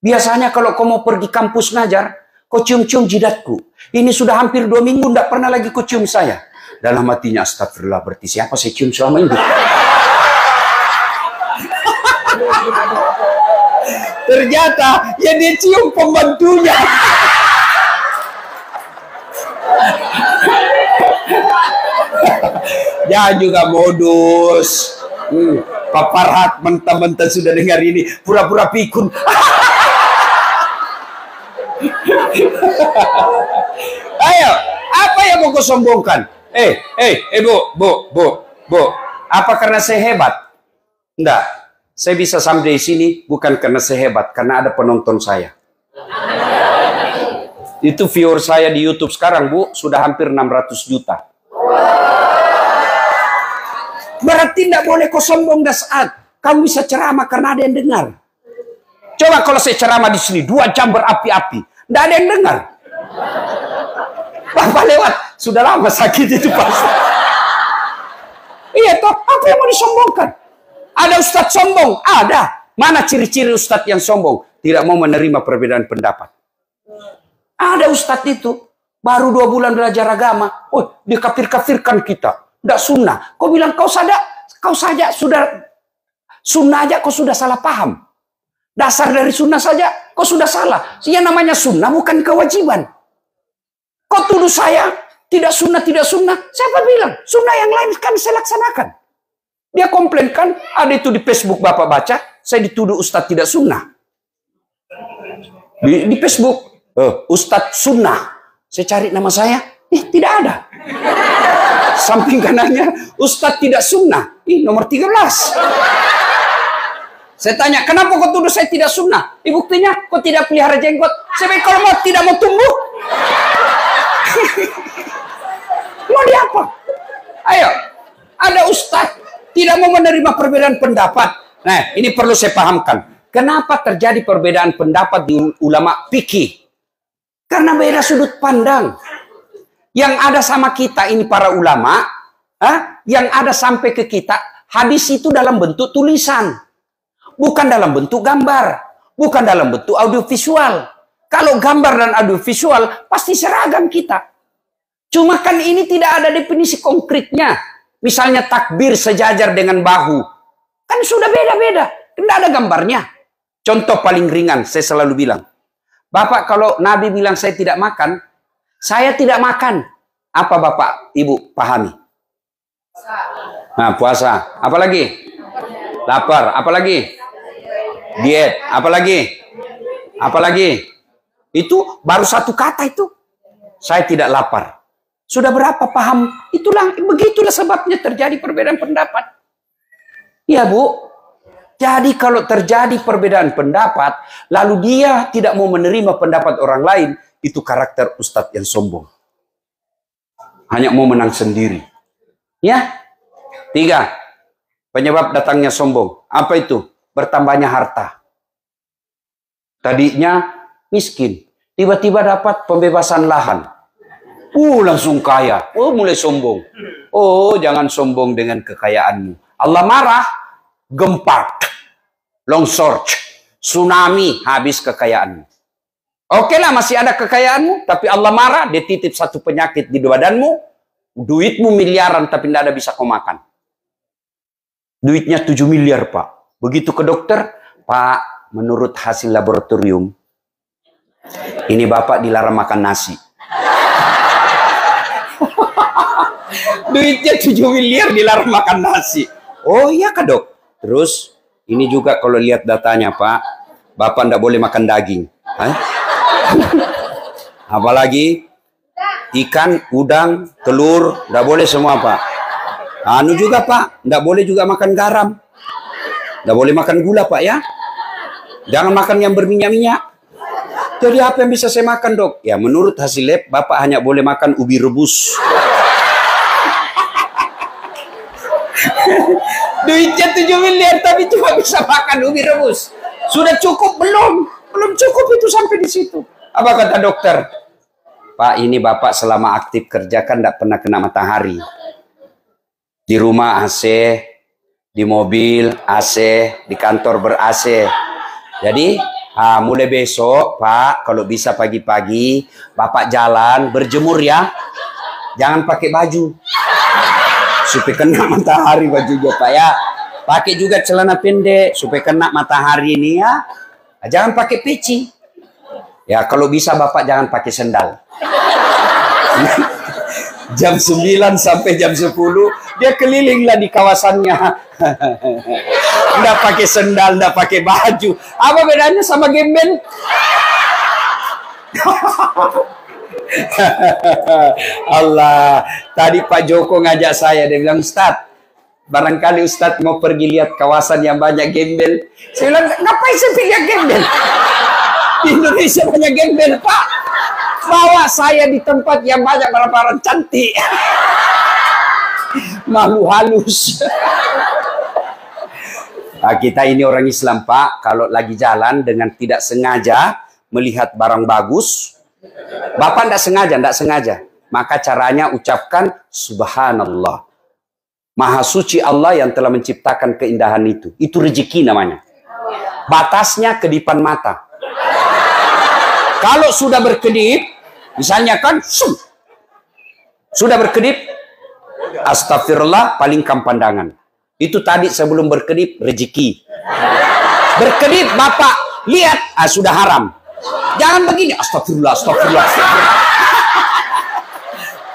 biasanya kalau kau mau pergi kampus ngajar, kau cium-cium jidatku. Ini sudah hampir 2 minggu, tidak pernah lagi kau cium saya. Dalam hatinya, astagfirullah, berarti siapa saya cium selama ini? Ternyata, ya dia cium pembantunya. Ya juga modus. Pak Farhat mentah-mentah sudah dengar ini, pura-pura pikun. Ayo, apa yang mau kau sombongkan? Bu. Bu, apa karena saya hebat? Enggak. Saya bisa sampai di sini bukan karena saya hebat, karena ada penonton saya. Itu viewer saya di YouTube sekarang, Bu, sudah hampir 600 juta. Berarti tidak boleh kau sombong dah saat kamu bisa ceramah karena ada yang dengar. Coba kalau saya ceramah di sini 2 jam berapi-api, tidak ada yang dengar. Bapak lewat, sudah lama sakit itu pasti. Iya toh, apa yang mau disombongkan? Ada ustadz sombong? Ada. Mana ciri-ciri ustadz yang sombong? Tidak mau menerima perbedaan pendapat. Ada ustadz itu, baru 2 bulan belajar agama. Oh, dikafir-kafirkan kita. Tidak sunnah. Kau bilang kau saja sudah sunnah aja kau sudah salah paham. Dasar dari sunnah saja kau sudah salah. Yang namanya sunnah bukan kewajiban. Kau tuduh saya tidak sunnah, tidak sunnah. Siapa bilang? Sunnah yang lain kan saya laksanakan. Dia komplain kan, ada itu di Facebook Bapak baca, saya dituduh Ustadz tidak sunnah. Di Facebook, Ustadz sunnah. Saya cari nama saya, tidak ada. Samping kanannya, Ustadz tidak sunnah. Nomor 13. Saya tanya, kenapa kau tuduh saya tidak sunnah? Buktinya, kau tidak pelihara jenggot. Saya bilang, kalau mau tidak mau tumbuh. Mau di apa? Ayo, ada ustadz tidak mau menerima perbedaan pendapat. Nah, ini perlu saya pahamkan. Kenapa terjadi perbedaan pendapat di ulama fikih? Karena beda sudut pandang. Yang ada sama kita ini para ulama, yang ada sampai ke kita, hadis itu dalam bentuk tulisan. Bukan dalam bentuk gambar. Bukan dalam bentuk audiovisual. Kalau gambar dan audiovisual, pasti seragam kita. Cuma kan ini tidak ada definisi konkretnya. Misalnya takbir sejajar dengan bahu. Kan sudah beda-beda. Tidak ada gambarnya. Contoh paling ringan, saya selalu bilang. Bapak kalau Nabi bilang saya tidak makan, saya tidak makan. Apa Bapak, Ibu pahami? Nah, puasa. Apalagi? Lapar. Apalagi? Diet. Apalagi? Apalagi? Itu baru satu kata itu. Saya tidak lapar. Sudah berapa paham? Begitulah sebabnya terjadi perbedaan pendapat. Ya Bu. Jadi kalau terjadi perbedaan pendapat, lalu dia tidak mau menerima pendapat orang lain, itu karakter ustadz yang sombong. Hanya mau menang sendiri. Ya. 3. Penyebab datangnya sombong. Apa itu? Bertambahnya harta. Tadinya miskin. Tiba-tiba dapat pembebasan lahan. Langsung kaya. Mulai sombong. Jangan sombong dengan kekayaanmu. Allah marah. Gempa. Longsor. Tsunami. Habis kekayaanmu. Oke lah masih ada kekayaanmu. Tapi Allah marah. Dia titip satu penyakit di badanmu. Duitmu miliaran tapi tidak ada bisa kau makan. Duitnya 7 miliar Pak. Begitu ke dokter. Pak, menurut hasil laboratorium. Ini Bapak dilarang makan nasi. Duitnya 7 miliar dilarang makan nasi. Oh iya Kak Dok. Terus ini juga kalau lihat datanya Pak. Bapak tidak boleh makan daging. Apalagi ikan, udang, telur. Tidak boleh semua Pak. Anu juga Pak. Tidak boleh juga makan garam. Tidak boleh makan gula Pak ya. Jangan makan yang berminyak-minyak. Jadi apa yang bisa saya makan Dok? Ya menurut hasil lab Bapak hanya boleh makan ubi rebus. Duitnya 7 miliar tapi cuma bisa makan ubi rebus. Sudah cukup belum? Belum cukup itu sampai di situ. Apa kata dokter? Pak ini Bapak selama aktif kerja kan tidak pernah kena matahari. Di rumah AC, di mobil AC, di kantor ber-AC. Jadi mulai besok Pak kalau bisa pagi-pagi Bapak jalan berjemur ya. Jangan pakai baju. Supaya kena matahari bajunya Pak ya. Pakai juga celana pendek supaya kena matahari ini ya. Jangan pakai peci. Ya kalau bisa Bapak jangan pakai sendal. Jam 9 sampai jam 10 dia kelilinglah di kawasannya. Nggak pakai sendal, nggak pakai baju. Apa bedanya sama gembel? Allah, tadi Pak Joko ngajak saya, dia bilang, Ustadz, Barangkali Ustadz mau pergi lihat kawasan yang banyak gembel. Saya bilang, ngapain saya pilih gembel? Di Indonesia banyak gembel, Pak. Bawa saya di tempat yang banyak barang-barang cantik. Malu halus. Nah, kita ini orang Islam, Pak. Kalau lagi jalan dengan tidak sengaja melihat barang bagus, Bapak tidak sengaja. Maka caranya ucapkan Subhanallah. Maha suci Allah yang telah menciptakan keindahan itu. Itu rezeki namanya. Batasnya kedipan mata. Kalau sudah berkedip, misalnya kan, sudah berkedip, astagfirullah, palingkan pandangan. Itu tadi sebelum berkedip, rezeki. Berkedip, Bapak, lihat, sudah haram. Jangan begini, astagfirullah, astagfirullah.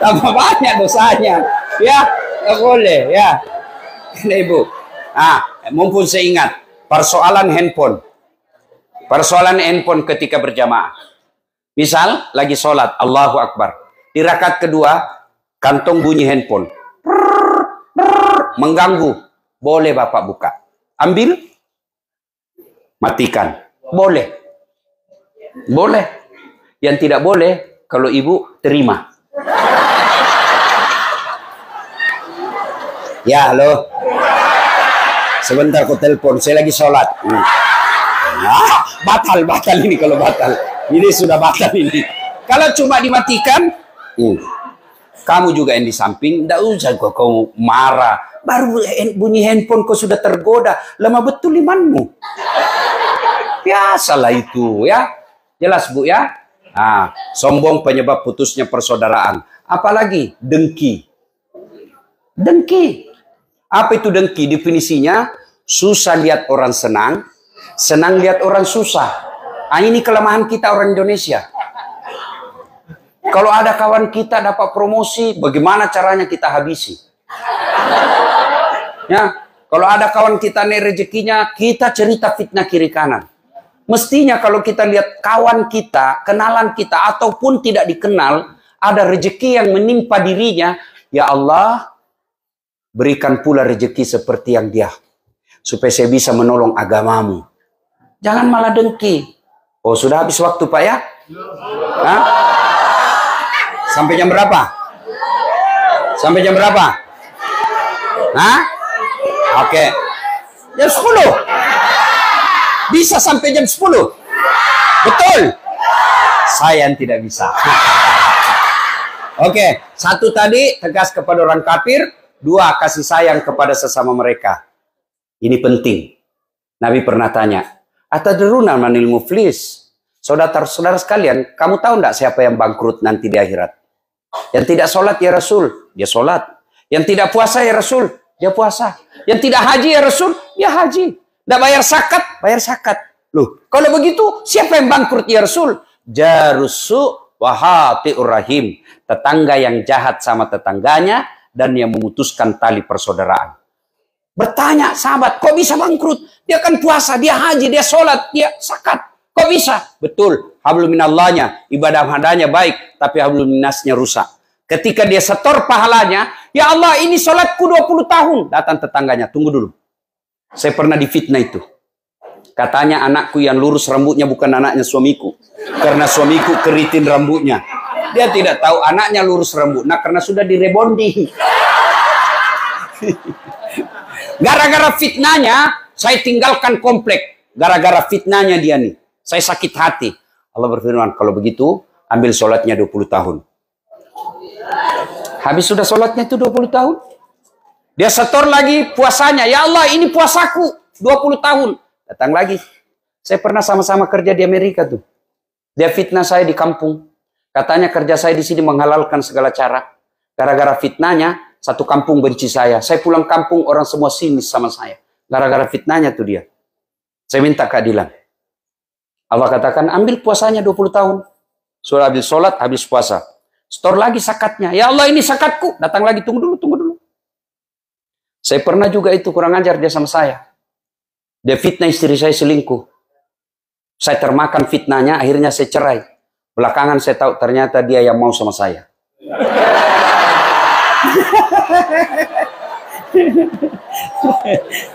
Tambah banyak dosanya. Ya, tak boleh, ya. Ini Ibu. Mumpun saya ingat, persoalan handphone. Persoalan handphone ketika berjamaah. Misal, lagi sholat, Allahu Akbar. Di rakaat kedua, kantong bunyi handphone. Mengganggu. Boleh Bapak buka. Ambil. Matikan. Boleh. Boleh. Yang tidak boleh, kalau Ibu terima. Ya, halo. Sebentar aku telepon, saya lagi sholat. Batal ini kalau batal. Ini sudah batal ini. Kalau cuma dimatikan, kamu juga yang di samping, tidak usah kau marah. Baru bunyi handphone kau sudah tergoda. Lama betul imanmu. Biasalah itu ya. Jelas Bu ya. Sombong penyebab putusnya persaudaraan. Apalagi dengki. Dengki. Apa itu dengki? Definisinya, susah lihat orang senang, senang lihat orang susah. Ini kelemahan kita orang Indonesia. Kalau ada kawan kita dapat promosi, bagaimana caranya kita habisi? Ya, kalau ada kawan kita nih rezekinya, kita cerita fitnah kiri kanan. Mestinya kalau kita lihat kawan kita, kenalan kita, ataupun tidak dikenal, ada rezeki yang menimpa dirinya, ya Allah, berikan pula rezeki seperti yang dia. Supaya saya bisa menolong agamamu. Jangan malah dengki. Oh, sudah habis waktu Pak ya? Sampai jam berapa? Sampai jam berapa? Oke. Jam 10. Bisa sampai jam 10? Betul? Saya yang tidak bisa. Oke. Satu tadi, tegas kepada orang kafir. Dua, kasih sayang kepada sesama mereka. Ini penting. Nabi pernah tanya, atadruna manil muflis? Saudara-saudara sekalian, kamu tahu tidak siapa yang bangkrut nanti di akhirat? Yang tidak sholat ya Rasul, dia sholat. Yang tidak puasa ya Rasul, dia puasa. Yang tidak haji ya Rasul, dia haji. Tidak bayar zakat. Loh, kalau begitu siapa yang bangkrut ya Rasul? Jarusu wahati'ur rahim. Tetangga yang jahat sama tetangganya, dan yang memutuskan tali persaudaraan. Bertanya sahabat, kok bisa bangkrut? Dia kan puasa, dia haji, dia sholat, dia zakat. Kok bisa? Betul, hablum minallahnya, ibadah hadanya baik, tapi hablum minasnya rusak. Ketika dia setor pahalanya, ya Allah ini sholatku 20 tahun. Datang tetangganya, tunggu dulu. Saya pernah difitnah itu. Katanya anakku yang lurus rambutnya bukan anaknya suamiku. Karena suamiku keritin rambutnya. Dia tidak tahu anaknya lurus rambut. Nah, karena sudah direbonding. Gara-gara fitnahnya, saya tinggalkan komplek. Gara-gara fitnahnya dia nih. Saya sakit hati. Allah berfirman, kalau begitu, ambil sholatnya 20 tahun. Habis sudah sholatnya itu 20 tahun. Dia setor lagi puasanya. Ya Allah, ini puasaku 20 tahun. Datang lagi. Saya pernah sama-sama kerja di Amerika tuh. Dia fitnah saya di kampung. Katanya kerja saya di sini menghalalkan segala cara. Gara-gara fitnahnya, satu kampung benci saya. Saya pulang kampung, orang semua sinis sama saya. Gara-gara fitnahnya tuh dia. Saya minta keadilan. Allah katakan, ambil puasanya 20 tahun. Sudah habis sholat, habis puasa. Store lagi zakatnya. Ya Allah, ini zakatku. Datang lagi, tunggu dulu. Saya pernah juga itu, kurang ajar dia sama saya. Dia fitnah istri saya selingkuh. Saya termakan fitnahnya, akhirnya saya cerai. Belakangan saya tahu ternyata dia yang mau sama saya.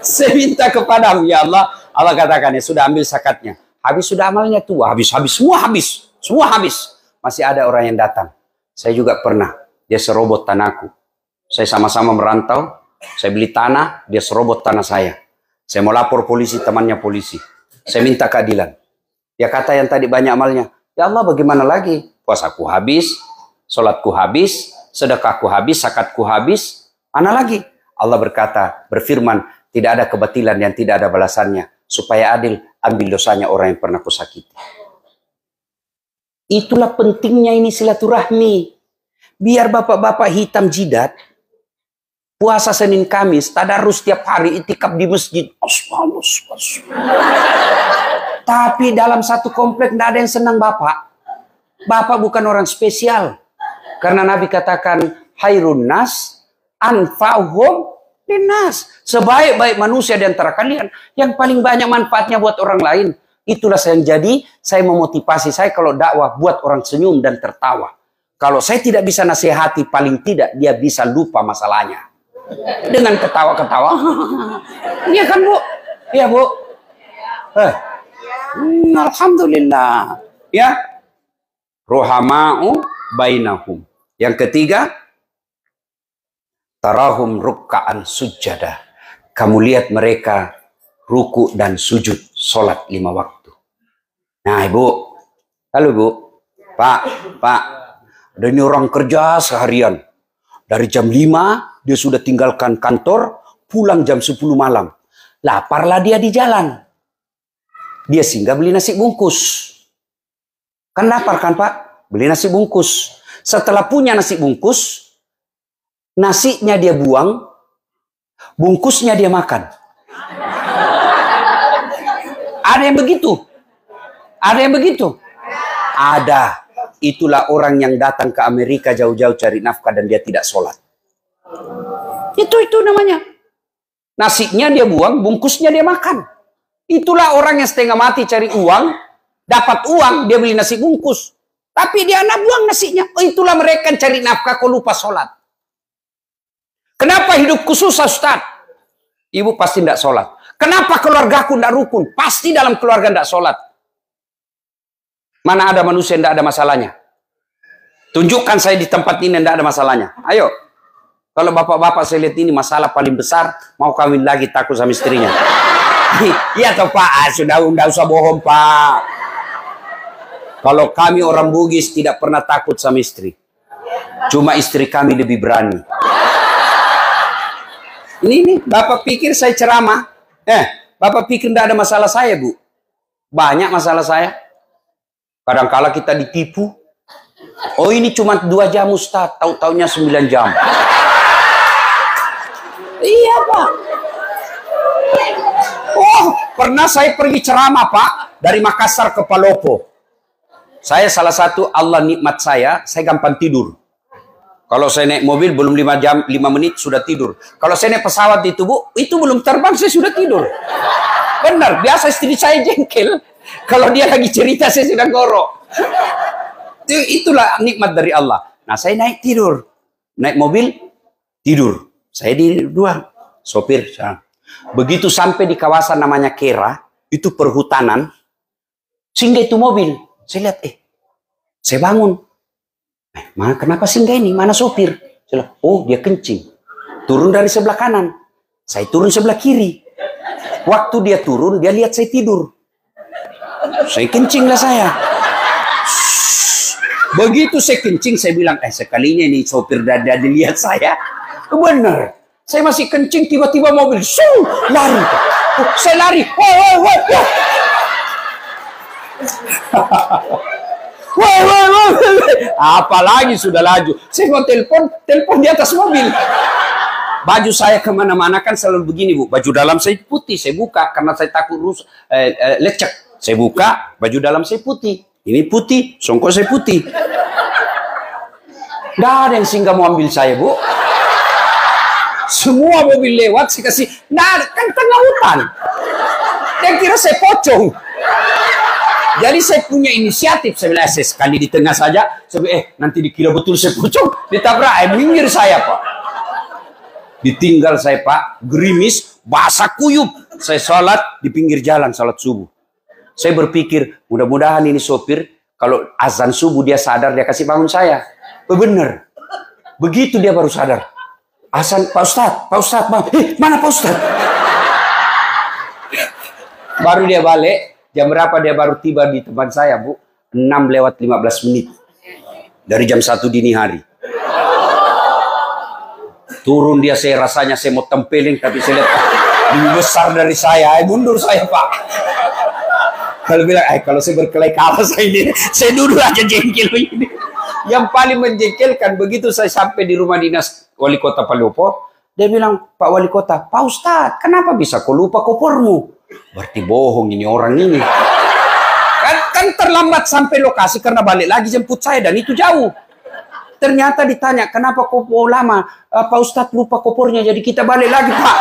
Saya minta kepadamu, ya Allah. Allah katakan, ya sudah ambil zakatnya. Habis sudah amalnya tua, habis, semua habis. Semua habis. Masih ada orang yang datang. Saya juga pernah, dia serobot tanahku. Saya sama-sama merantau, saya beli tanah, dia serobot tanah saya. Saya mau lapor polisi, temannya polisi. Saya minta keadilan. Dia kata yang tadi banyak amalnya, ya Allah bagaimana lagi? Puasaku habis, sholatku habis, sedekahku habis, zakatku habis. Mana lagi? Allah berfirman, tidak ada kebatilan yang tidak ada balasannya. Supaya adil, ambil dosanya orang yang pernah kusakiti. Itulah pentingnya ini silaturahmi. Biar bapak-bapak hitam jidat, puasa Senin Kamis, tadarus setiap hari, itikaf di masjid. Tapi dalam satu komplek tidak ada yang senang bapak. Bapak bukan orang spesial. Karena Nabi katakan, hairun nas anfa'uhum linnas. Sebaik-baik manusia di antara kalian, yang paling banyak manfaatnya buat orang lain. Itulah yang jadi, saya memotivasi saya kalau dakwah buat orang senyum dan tertawa. Kalau saya tidak bisa nasihati, paling tidak dia bisa lupa masalahnya. Dengan ketawa-ketawa. Iya kan, Bu? Iya, Bu. Alhamdulillah. Ya. Rohama'u bainahum. Yang ketiga, tarahum rukka'an sujada. Kamu lihat mereka ruku dan sujud sholat 5 waktu. Nah, Ibu. Halo, Bu. Pak. Ada ini orang kerja seharian. Dari jam 5, dia sudah tinggalkan kantor, pulang jam 10 malam. Laparlah dia di jalan. Dia singgah beli nasi bungkus. Kan lapar kan, Pak? Beli nasi bungkus. Setelah punya nasi bungkus, nasinya dia buang, bungkusnya dia makan. Ada yang begitu? Ada yang begitu? Ada. Itulah orang yang datang ke Amerika jauh-jauh cari nafkah dan dia tidak sholat. Itu namanya. Nasinya dia buang, bungkusnya dia makan. Itulah orang yang setengah mati cari uang, dapat uang, dia beli nasi bungkus. Tapi dia anak buang nasinya. Oh, itulah mereka yang cari nafkah kok lupa sholat. Kenapa hidupku susah, Ustaz? Ibu pasti tidak sholat. Kenapa keluargaku tidak rukun? Pasti dalam keluarga tidak sholat. Mana ada manusia yang tidak ada masalahnya? Tunjukkan saya di tempat ini yang tidak ada masalahnya. Ayo. Kalau bapak-bapak saya lihat ini masalah paling besar, mau kawin lagi takut sama istrinya. Iya toh Pak, sudah usah bohong Pak. Kalau kami orang Bugis tidak pernah takut sama istri. Cuma istri kami lebih berani. Ini Bapak pikir saya ceramah? Bapak pikir tidak ada masalah saya, Bu? Banyak masalah saya. Kadang-kala kita ditipu. Oh ini cuma 2 jam Ustaz, tahu-taunya 9 jam. Iya Pak. Oh pernah saya pergi ceramah Pak, dari Makassar ke Palopo. Saya salah satu Allah nikmat saya gampang tidur. Kalau saya naik mobil belum 5 jam, 5 menit sudah tidur. Kalau saya naik pesawat itu Bu, itu belum terbang saya sudah tidur. Benar, biasa istri saya jengkel. Kalau dia lagi cerita saya sudah gorok. Itulah nikmat dari Allah. Nah saya naik tidur. Naik mobil, tidur. Saya di dua, sopir. Begitu sampai di kawasan namanya Kera, itu perhutanan. Singgah itu mobil. Saya lihat, saya bangun. Kenapa singgah ini? Mana sopir? Saya lihat, oh dia kencing. Turun dari sebelah kanan. Saya turun sebelah kiri. Waktu dia turun, dia lihat saya tidur. Saya kencing lah saya. Begitu saya kencing, saya bilang, sekalinya ini sopir dada dilihat saya. Benar. Saya masih kencing, tiba-tiba mobil, lari. Saya lari. Apalagi sudah laju. Saya mau telepon di atas mobil. Baju saya kemana-mana kan selalu begini Bu. Baju dalam saya putih, saya buka karena saya takut lecek. Saya buka, baju dalam saya putih. Ini putih, songkok saya putih. Nggak ada yang singgah mau ambil saya Bu. Semua mobil lewat, saya kasih. Nah, kan tengah hutan. Dia kira saya pocong. Jadi saya punya inisiatif. Saya bilang, sekali di tengah saja. Saya bilang, nanti dikira betul saya pocong. Ditabrak, minggir saya Pak. Ditinggal saya Pak, gerimis, basah kuyup. Saya sholat di pinggir jalan, sholat subuh. Saya berpikir, mudah-mudahan ini sopir, kalau azan subuh dia sadar, dia kasih bangun saya. Bener. Begitu dia baru sadar. Azan, Pak Ustadz, mana Pak Ustadz? Baru dia balik, jam berapa dia baru tiba di tempat saya, Bu? 6:15 menit. Dari jam 1 dini hari. Turun dia, saya rasanya saya mau tempelin, tapi saya lihat lebih besar dari saya. Mundur saya Pak. Kalau bilang, kalau saya berkelahi kalah saya duduk aja jengkel ini. Yang paling menjengkelkan, begitu saya sampai di rumah dinas Wali Kota Palopo, dia bilang, Pak Wali Kota, Pak Ustadz, kenapa bisa kau lupa kopormu? Berarti bohong ini orang ini. Kan terlambat sampai lokasi karena balik lagi jemput saya dan itu jauh. Ternyata ditanya, kenapa kopo lama? Pak Ustadz lupa kopornya, jadi kita balik lagi Pak.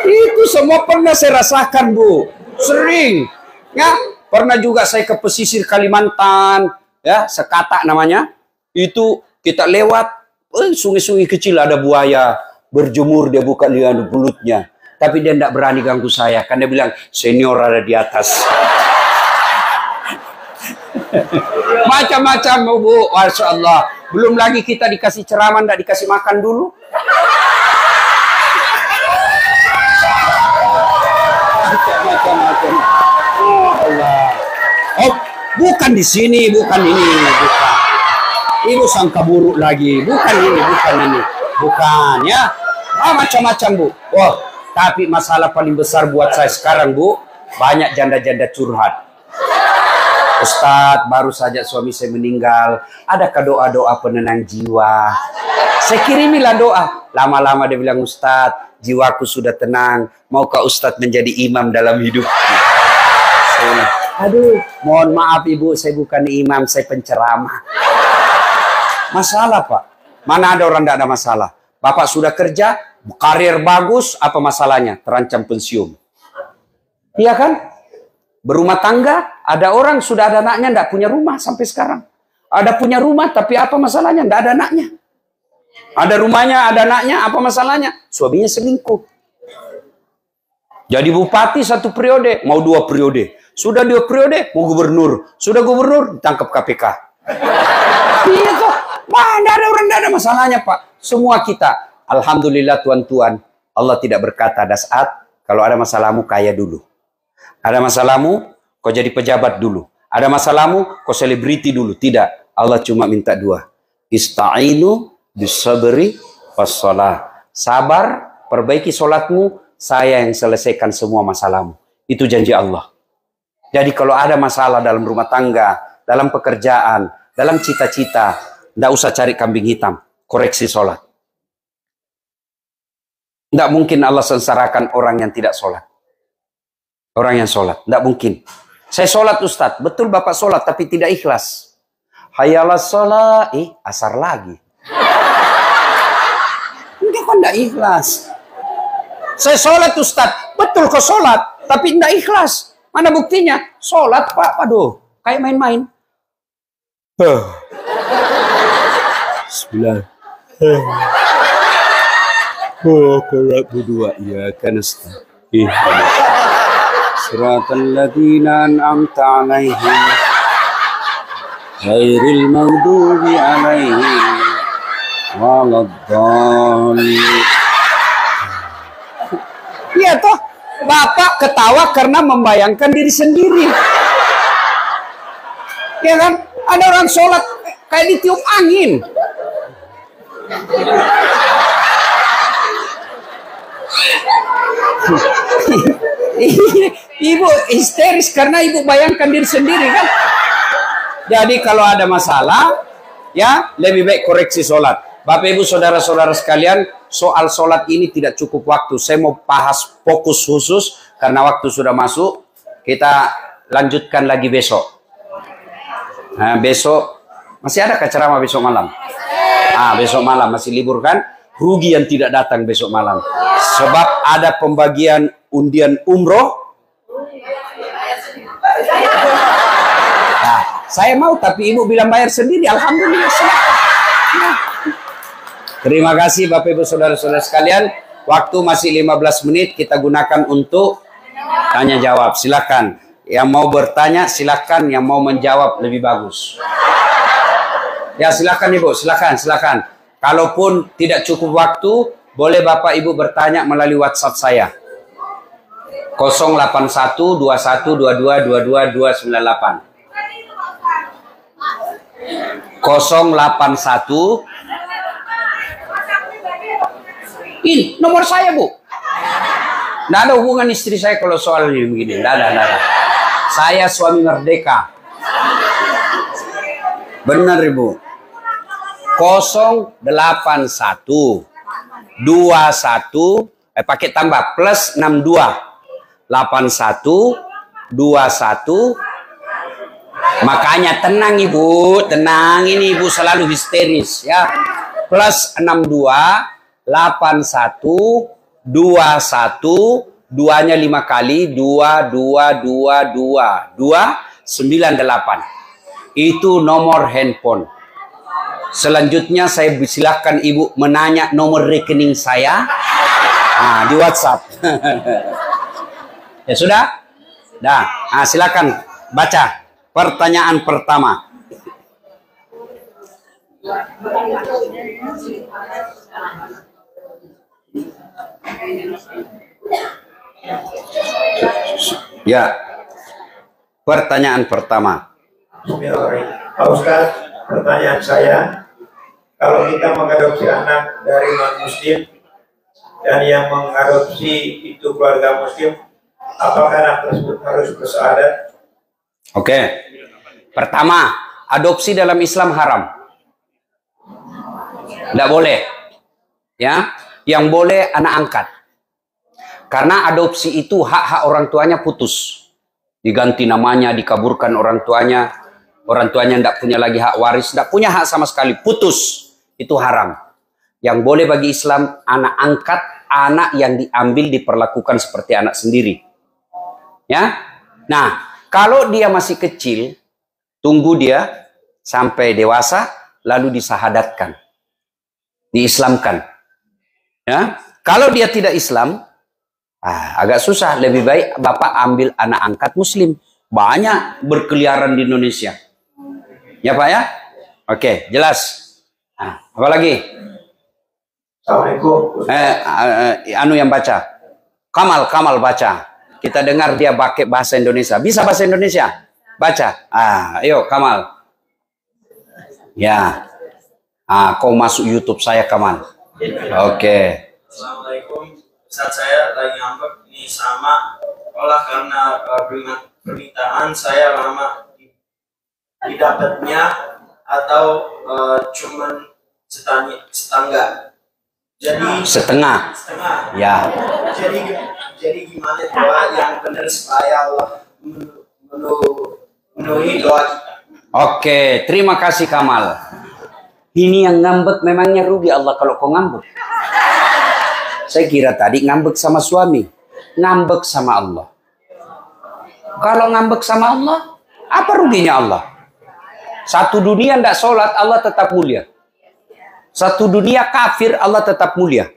Itu semua pernah saya rasakan Bu, sering. Ya, pernah juga saya ke pesisir Kalimantan, ya Sekata namanya. Itu kita lewat sungai-sungai kecil, ada buaya berjemur, dia buka mulutnya. Tapi dia tidak berani ganggu saya, karena dia bilang senior ada di atas. Macam-macam Bu, Masya Allah. Belum lagi kita dikasih ceramah, tidak dikasih makan dulu. Macam-macam. Oh Allah. Oh, bukan di sini, bukan ini, bukan. Ibu sangka buruk lagi, bukan ini, bukan ya. Macam-macam Bu. Oh, tapi masalah paling besar buat saya sekarang Bu, banyak janda-janda curhat. Ustadz, baru saja suami saya meninggal. Adakah doa-doa penenang jiwa? Saya kirimilah doa. Lama-lama dia bilang, Ustadz, jiwaku sudah tenang. Maukah Ustadz menjadi imam dalam hidup? Aduh, mohon maaf Ibu, saya bukan imam, saya penceramah. Masalah Pak. Mana ada orang tidak ada masalah? Bapak sudah kerja, karir bagus, apa masalahnya? Terancam pensiun. Iya kan? Berumah tangga, ada orang sudah ada anaknya, tidak punya rumah sampai sekarang. Ada punya rumah, tapi apa masalahnya? Tidak ada anaknya. Ada rumahnya, ada anaknya, apa masalahnya? Suaminya selingkuh. Jadi bupati 1 periode, mau 2 periode. Sudah 2 periode, mau gubernur. Sudah gubernur, ditangkap KPK. Iya kok, mana ada orang, tidak ada masalahnya Pak. Semua kita, alhamdulillah tuan-tuan, Allah tidak berkata ada saat, kalau ada masalahmu kaya dulu. Ada masalahmu, kau jadi pejabat dulu. Ada masalahmu, kau selebriti dulu. Tidak. Allah cuma minta 2. Ista'inu bisabri wassalah. Sabar, perbaiki sholatmu, saya yang selesaikan semua masalahmu. Itu janji Allah. Jadi kalau ada masalah dalam rumah tangga, dalam pekerjaan, dalam cita-cita, tidak usah cari kambing hitam. Koreksi sholat. Tidak mungkin Allah sengsarakan orang yang tidak sholat. Orang yang sholat, tidak mungkin. Saya sholat Ustadz, betul Bapak sholat, tapi tidak ikhlas. Hayalah sholat, asar lagi. Enggak kan tidak ikhlas. Saya sholat Ustadz, betul kok sholat, tapi tidak ikhlas. Mana buktinya? Sholat Pak, aduh, kayak main-main. Bismillah. Korak berdua, ya kan Ustadz. Siratal ladzina an'amta 'alaihim ghairil maghdubi 'alaihim waladdallin. Iya toh, Bapak ketawa karena membayangkan diri sendiri. Ya kan? Ada orang sholat kayak ditiup angin. Ibu histeris karena ibu bayangkan diri sendiri kan. Jadi kalau ada masalah, ya lebih baik koreksi sholat. Bapak ibu saudara-saudara sekalian, soal sholat ini tidak cukup waktu. Saya mau bahas fokus khusus karena waktu sudah masuk. Kita lanjutkan lagi besok. Nah, besok masih ada ceramah besok malam. Besok malam masih libur kan? Rugi yang tidak datang besok malam. Sebab ada pembagian undian umroh. Nah, saya mau tapi ibu bilang bayar sendiri. Alhamdulillah. Terima kasih Bapak Ibu Saudara-saudara sekalian. Waktu masih 15 menit kita gunakan untuk tanya jawab. Silakan. Yang mau bertanya silakan, yang mau menjawab lebih bagus. Ya silakan Ibu, silakan. Kalaupun tidak cukup waktu, boleh Bapak Ibu bertanya melalui WhatsApp saya. 081 21 22 22 298. 081. Ini nomor saya, Bu. Nggak ada hubungan istri saya kalau soal ini begini. Nggak ada. Saya suami merdeka. Benar, Ibu. 081 21 pakai tambah plus 62 81 21. Makanya tenang Ibu, tenang, ini Ibu selalu histeris ya. Plus 62 81 21 duanya 5 kali 2 98. Itu nomor handphone. Selanjutnya saya silakan Ibu menanya nomor rekening saya di WhatsApp. Ya sudah? Dah, silakan baca pertanyaan pertama. Ya, pertanyaan pertama. Pak Ustadz, pertanyaan saya, kalau kita mengadopsi anak dari non-muslim dan yang mengadopsi itu keluarga muslim, apakah anak tersebut harus bersyahadat? Oke. Pertama, adopsi dalam Islam haram. Tidak boleh. Ya, yang boleh anak angkat. Karena adopsi itu hak-hak orang tuanya putus. Diganti namanya, dikaburkan orang tuanya. Orang tuanya tidak punya lagi hak waris, tidak punya hak sama sekali, putus. Itu haram. Yang boleh bagi Islam, anak angkat, anak yang diambil diperlakukan seperti anak sendiri. Ya. Nah, kalau dia masih kecil, tunggu dia sampai dewasa, lalu disahadatkan. Diislamkan. Ya. Kalau dia tidak Islam, agak susah. Lebih baik Bapak ambil anak angkat muslim. Banyak berkeliaran di Indonesia. Ya Pak ya? Oke, jelas. Apa lagi? Assalamualaikum. Anu yang baca. Kamal baca. Kita dengar dia pakai bahasa Indonesia. Bisa bahasa Indonesia? Baca. Ayo Kamal. Ya. Kau masuk YouTube saya Kamal. Oke. Assalamualaikum. Saat saya lagi ngambek ini sama olah karena permintaan saya lama didapatnya atau cuman setengah. Jadi setengah. Ya. Jadi gimana doa yang benar supaya Allah memenuhi doa kita? Oke, terima kasih Kamal. Ini yang ngambek memangnya rugi Allah kalau kau ngambek. Saya kira tadi ngambek sama suami, ngambek sama Allah. Kalau ngambek sama Allah, apa ruginya Allah? Satu dunia tidak sholat, Allah tetap mulia. Satu dunia kafir, Allah tetap mulia.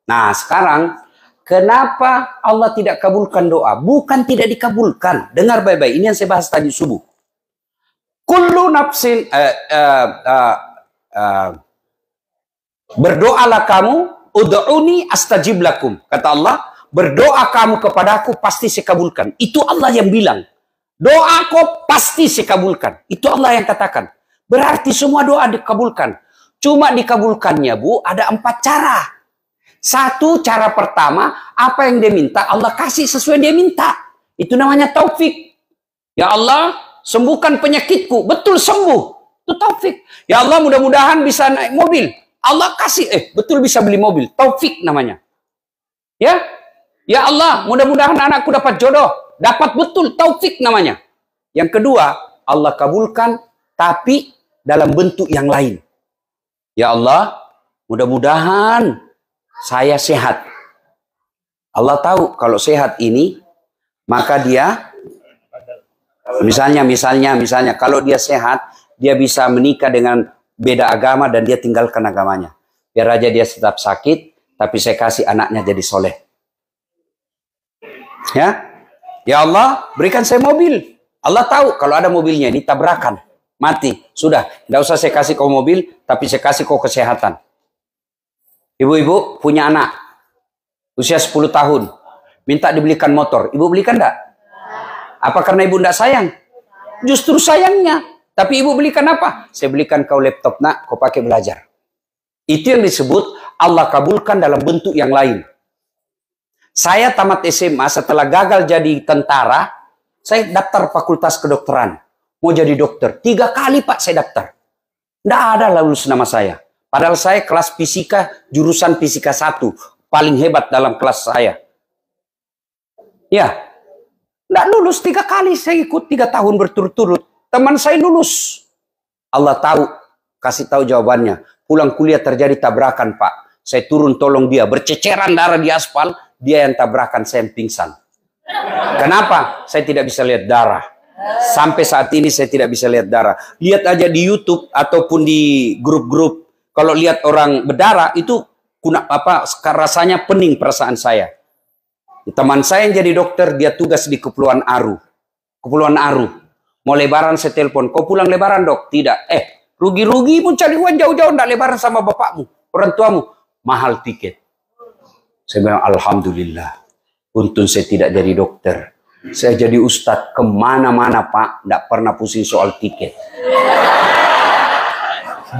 Nah sekarang, kenapa Allah tidak kabulkan doa? Bukan tidak dikabulkan. Dengar baik-baik, ini yang saya bahas tadi subuh. Kullu nafsin, berdoalah kamu, ud'uni astajib lakum. Kata Allah, berdoa kamu kepadaku pasti saya kabulkan. Itu Allah yang bilang. Doa kau pasti saya kabulkan. Itu Allah yang katakan. Berarti semua doa dikabulkan. Cuma dikabulkannya Bu, ada 4 cara. Satu, cara pertama, apa yang dia minta, Allah kasih sesuai dia minta. Itu namanya taufik. Ya Allah, sembuhkan penyakitku. Betul sembuh. Itu taufik. Ya Allah, mudah-mudahan bisa naik mobil. Allah kasih, betul bisa beli mobil. Taufik namanya. Ya, ya Allah, mudah-mudahan anakku dapat jodoh. Dapat betul, taufik namanya. Yang kedua, Allah kabulkan, tapi dalam bentuk yang lain. Ya Allah, mudah-mudahan saya sehat. Allah tahu kalau sehat ini, maka dia, misalnya, kalau dia sehat, dia bisa menikah dengan beda agama dan dia tinggalkan agamanya. Biar aja dia tetap sakit, tapi saya kasih anaknya jadi soleh. Ya, ya Allah, berikan saya mobil. Allah tahu kalau ada mobilnya ini tabrakan, mati. Sudah, tidak usah saya kasih kau mobil, tapi saya kasih kau kesehatan. Ibu-ibu punya anak, usia 10 tahun, minta dibelikan motor. Ibu belikan enggak? Apa karena ibu enggak sayang? Justru sayangnya. Tapi ibu belikan apa? Saya belikan kau laptop nak, kau pakai belajar. Itu yang disebut Allah kabulkan dalam bentuk yang lain. Saya tamat SMA, setelah gagal jadi tentara, saya daftar fakultas kedokteran. Mau jadi dokter. 3 kali Pak saya daftar. Tidak ada lulus nama saya. Padahal saya kelas fisika, jurusan fisika 1. Paling hebat dalam kelas saya. Ya. Tidak lulus 3 kali saya ikut 3 tahun berturut-turut. Teman saya lulus. Allah tahu. Kasih tahu jawabannya. Pulang kuliah terjadi tabrakan Pak. Saya turun tolong dia. Berceceran darah di aspal. Dia yang tabrakan, saya yang pingsan. Kenapa? Saya tidak bisa lihat darah. Sampai saat ini saya tidak bisa lihat darah. Lihat aja di YouTube ataupun di grup-grup. Kalau lihat orang berdarah itu rasanya pening perasaan saya. Teman saya yang jadi dokter, dia tugas di Kepulauan Aru. Kepulauan Aru. Mau lebaran saya telepon, kau pulang lebaran dok? Tidak. Rugi-rugi pun cari uang jauh-jauh, tidak lebaran sama bapakmu, orang tuamu. Mahal tiket. Saya bilang, alhamdulillah. Untung saya tidak jadi dokter. Saya jadi ustadz kemana-mana Pak. Tidak pernah pusing soal tiket.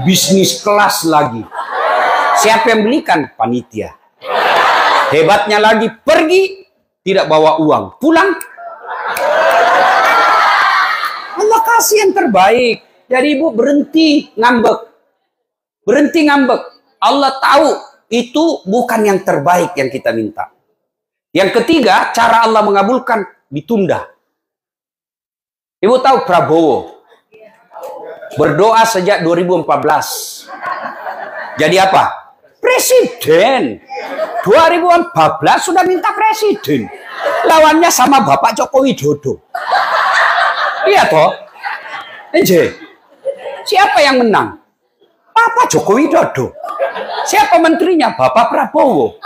Bisnis kelas lagi. Siapa yang belikan? Panitia. Hebatnya lagi, pergi. Tidak bawa uang. Pulang. Allah kasih yang terbaik. Jadi ibu berhenti ngambek. Berhenti ngambek. Allah tahu. Itu bukan yang terbaik yang kita minta. Yang ketiga, cara Allah mengabulkan ditunda. Ibu tahu Prabowo berdoa sejak 2014. Jadi apa? Presiden. 2014 sudah minta presiden. Lawannya sama Bapak Joko Widodo. Iya toh? Siapa yang menang? Bapak Joko Widodo. Siapa menterinya? Bapak Prabowo.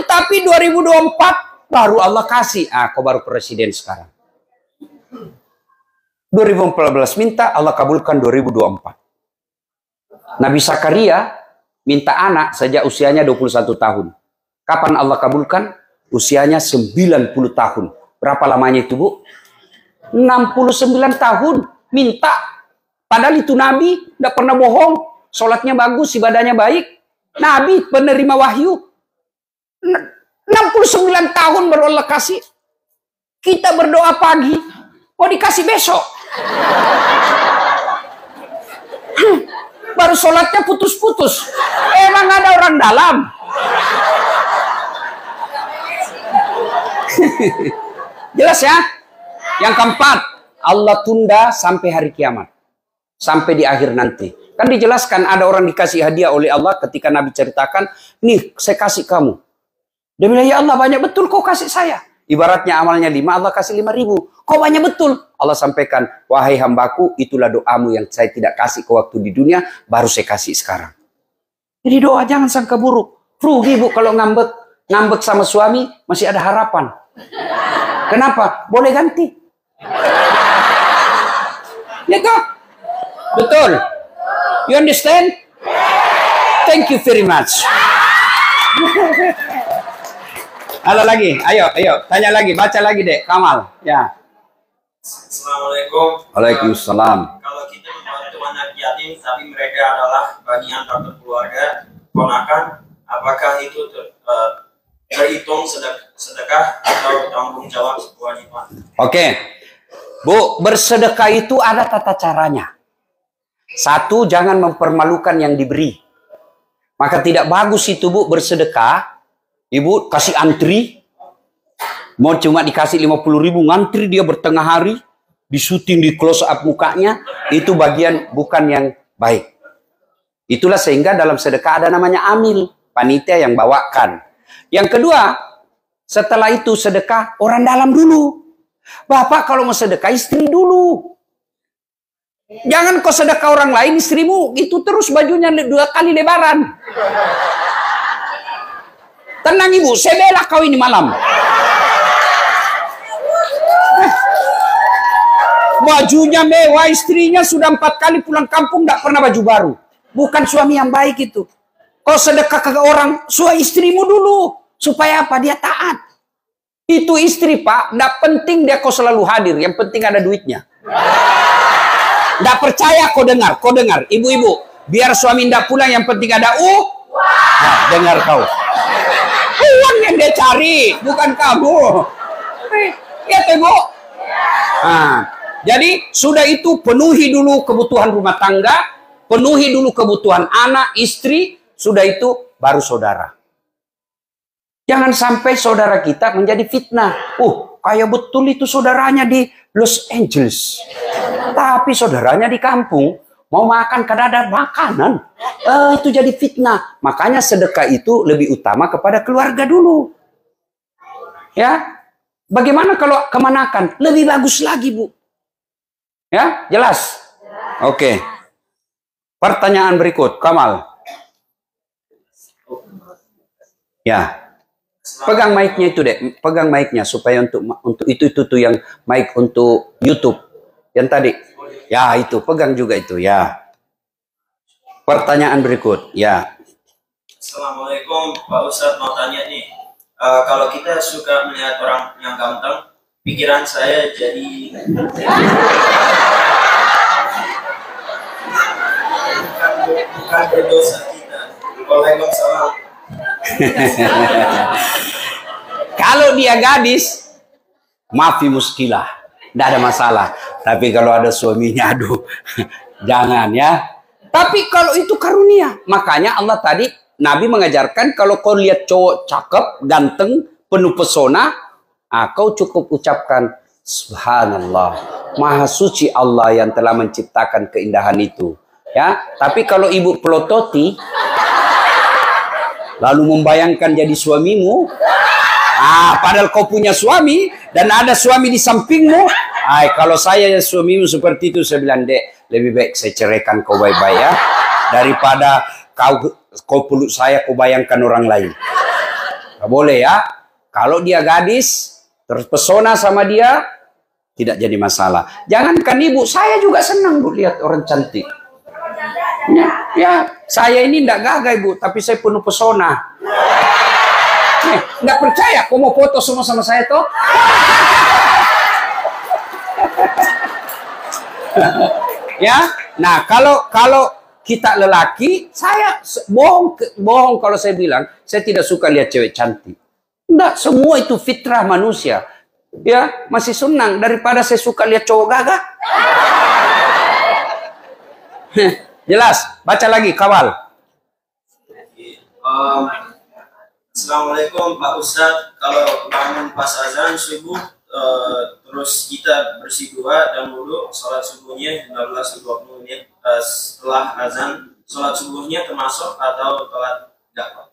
Tapi 2024 baru Allah kasih. Kau baru presiden sekarang. 2014 minta, Allah kabulkan 2024. Nabi Zakaria minta anak sejak usianya 21 tahun. Kapan Allah kabulkan? Usianya 90 tahun. Berapa lamanya itu Bu? 69 tahun. Minta. Padahal itu Nabi, tidak pernah bohong. Sholatnya bagus, ibadahnya baik. Nabi penerima wahyu. 69 tahun baru Allah kasih. Kita berdoa pagi, mau dikasih besok. Baru sholatnya putus-putus. Emang ada orang dalam? Jelas ya? Yang keempat, Allah tunda sampai hari kiamat. Sampai di akhir nanti. Kan dijelaskan ada orang dikasih hadiah oleh Allah ketika Nabi ceritakan, nih saya kasih kamu. Dia bilang, ya Allah banyak betul kau kasih saya. Ibaratnya amalnya 5, Allah kasih 5.000. Kau banyak betul. Allah sampaikan, wahai hambaku, itulah doamu yang saya tidak kasih ke waktu di dunia, baru saya kasih sekarang. Jadi doa jangan sangka buruk. Rugi Bu kalau ngambek. Ngambek sama suami masih ada harapan. Kenapa? Boleh ganti. Ya toh? Betul. You understand? Thank you very much. Halo lagi, ayo, tanya lagi, baca lagi dek, Kamal. Ya. Assalamualaikum. Waalaikumsalam. Kalau kita membantu anak yatim, tapi mereka adalah bagian antar keluarga, ponakan, apakah itu terhitung sedekah atau tanggung jawab kewajiban? Oke, Bu, bersedekah itu ada tata caranya. Satu, jangan mempermalukan yang diberi. Maka tidak bagus itu Bu bersedekah. Ibu kasih antri, mau cuma dikasih 50.000, ngantri dia bertengah hari, disuting di close up mukanya, itu bagian bukan yang baik. Itulah sehingga dalam sedekah ada namanya amil, panitia yang bawakan. Yang kedua, setelah itu sedekah orang dalam dulu. Bapak kalau mau sedekah istri dulu. Jangan kau sedekah orang lain, istrimu itu terus bajunya 2 kali lebaran. Tenang ibu, saya bela kau ini malam. Bajunya mewah, istrinya sudah 4 kali pulang kampung, tidak pernah baju baru. Bukan suami yang baik itu. Kau sedekah ke orang, suami istrimu dulu. Supaya apa? Dia taat. Itu istri, Pak. Tidak penting dia kau selalu hadir. Yang penting ada duitnya. Tidak percaya kau dengar, ibu-ibu. Biar suami tidak pulang, yang penting ada Nah, dengar kau. Uang yang dia cari, bukan kamu. Ya, ibu. Nah, jadi sudah itu penuhi dulu kebutuhan rumah tangga, penuhi dulu kebutuhan anak, istri, sudah itu baru saudara. Jangan sampai saudara kita menjadi fitnah. Kayak betul itu saudaranya di Los Angeles. Tapi saudaranya di kampung mau makan kadang ada makanan. Itu jadi fitnah. Makanya sedekah itu lebih utama kepada keluarga dulu. Ya, bagaimana kalau kemanakan? Lebih bagus lagi, Bu. Ya, jelas? Oke. Pertanyaan berikut, Kamal. Ya. Pegang mic-nya itu, Dek. Pegang mic-nya supaya untuk itu tuh yang mic untuk YouTube. Yang tadi. Ya, itu pegang juga itu, ya. Pertanyaan berikut, ya. Assalamualaikum, Pak Ustadz, mau tanya nih. Kalau kita suka melihat orang yang ganteng, pikiran saya jadi bukan berdosa kita. Waalaikumsalam. Kalau dia gadis, maafi muskilah, tidak ada masalah. Tapi kalau ada suaminya, aduh, jangan ya. Tapi kalau itu karunia, makanya Allah tadi, Nabi mengajarkan kalau kau lihat cowok cakep, ganteng, penuh pesona, kau cukup ucapkan Subhanallah, Maha Suci Allah yang telah menciptakan keindahan itu. Ya, tapi kalau ibu pelototi, lalu membayangkan jadi suamimu, padahal kau punya suami dan ada suami di sampingmu. Kalau saya suamimu seperti itu, saya bilang, Dek, lebih baik saya ceraikan kau baik-baik ya, daripada kau peluk saya, kau bayangkan orang lain. Gak boleh ya. Kalau dia gadis, terpesona sama dia, tidak jadi masalah. Jangankan ibu, saya juga senang, Bu, lihat orang cantik. Ya, saya ini tidak gagah, Ibu, tapi saya penuh pesona. Nggak percaya, kau mau foto semua sama saya toh? Ya, nah kalau kita lelaki, saya bohong kalau saya bilang saya tidak suka lihat cewek cantik. Enggak, semua itu fitrah manusia. Ya, masih senang daripada saya suka lihat cowok gagah. Jelas, baca lagi, kawal. Assalamualaikum Pak Ustadz, kalau bangun pas azan subuh, terus kita bersih dua dan wudhu, sholat subuhnya 15-20 menit setelah azan, sholat subuhnya termasuk atau telat? Enggak, Pak?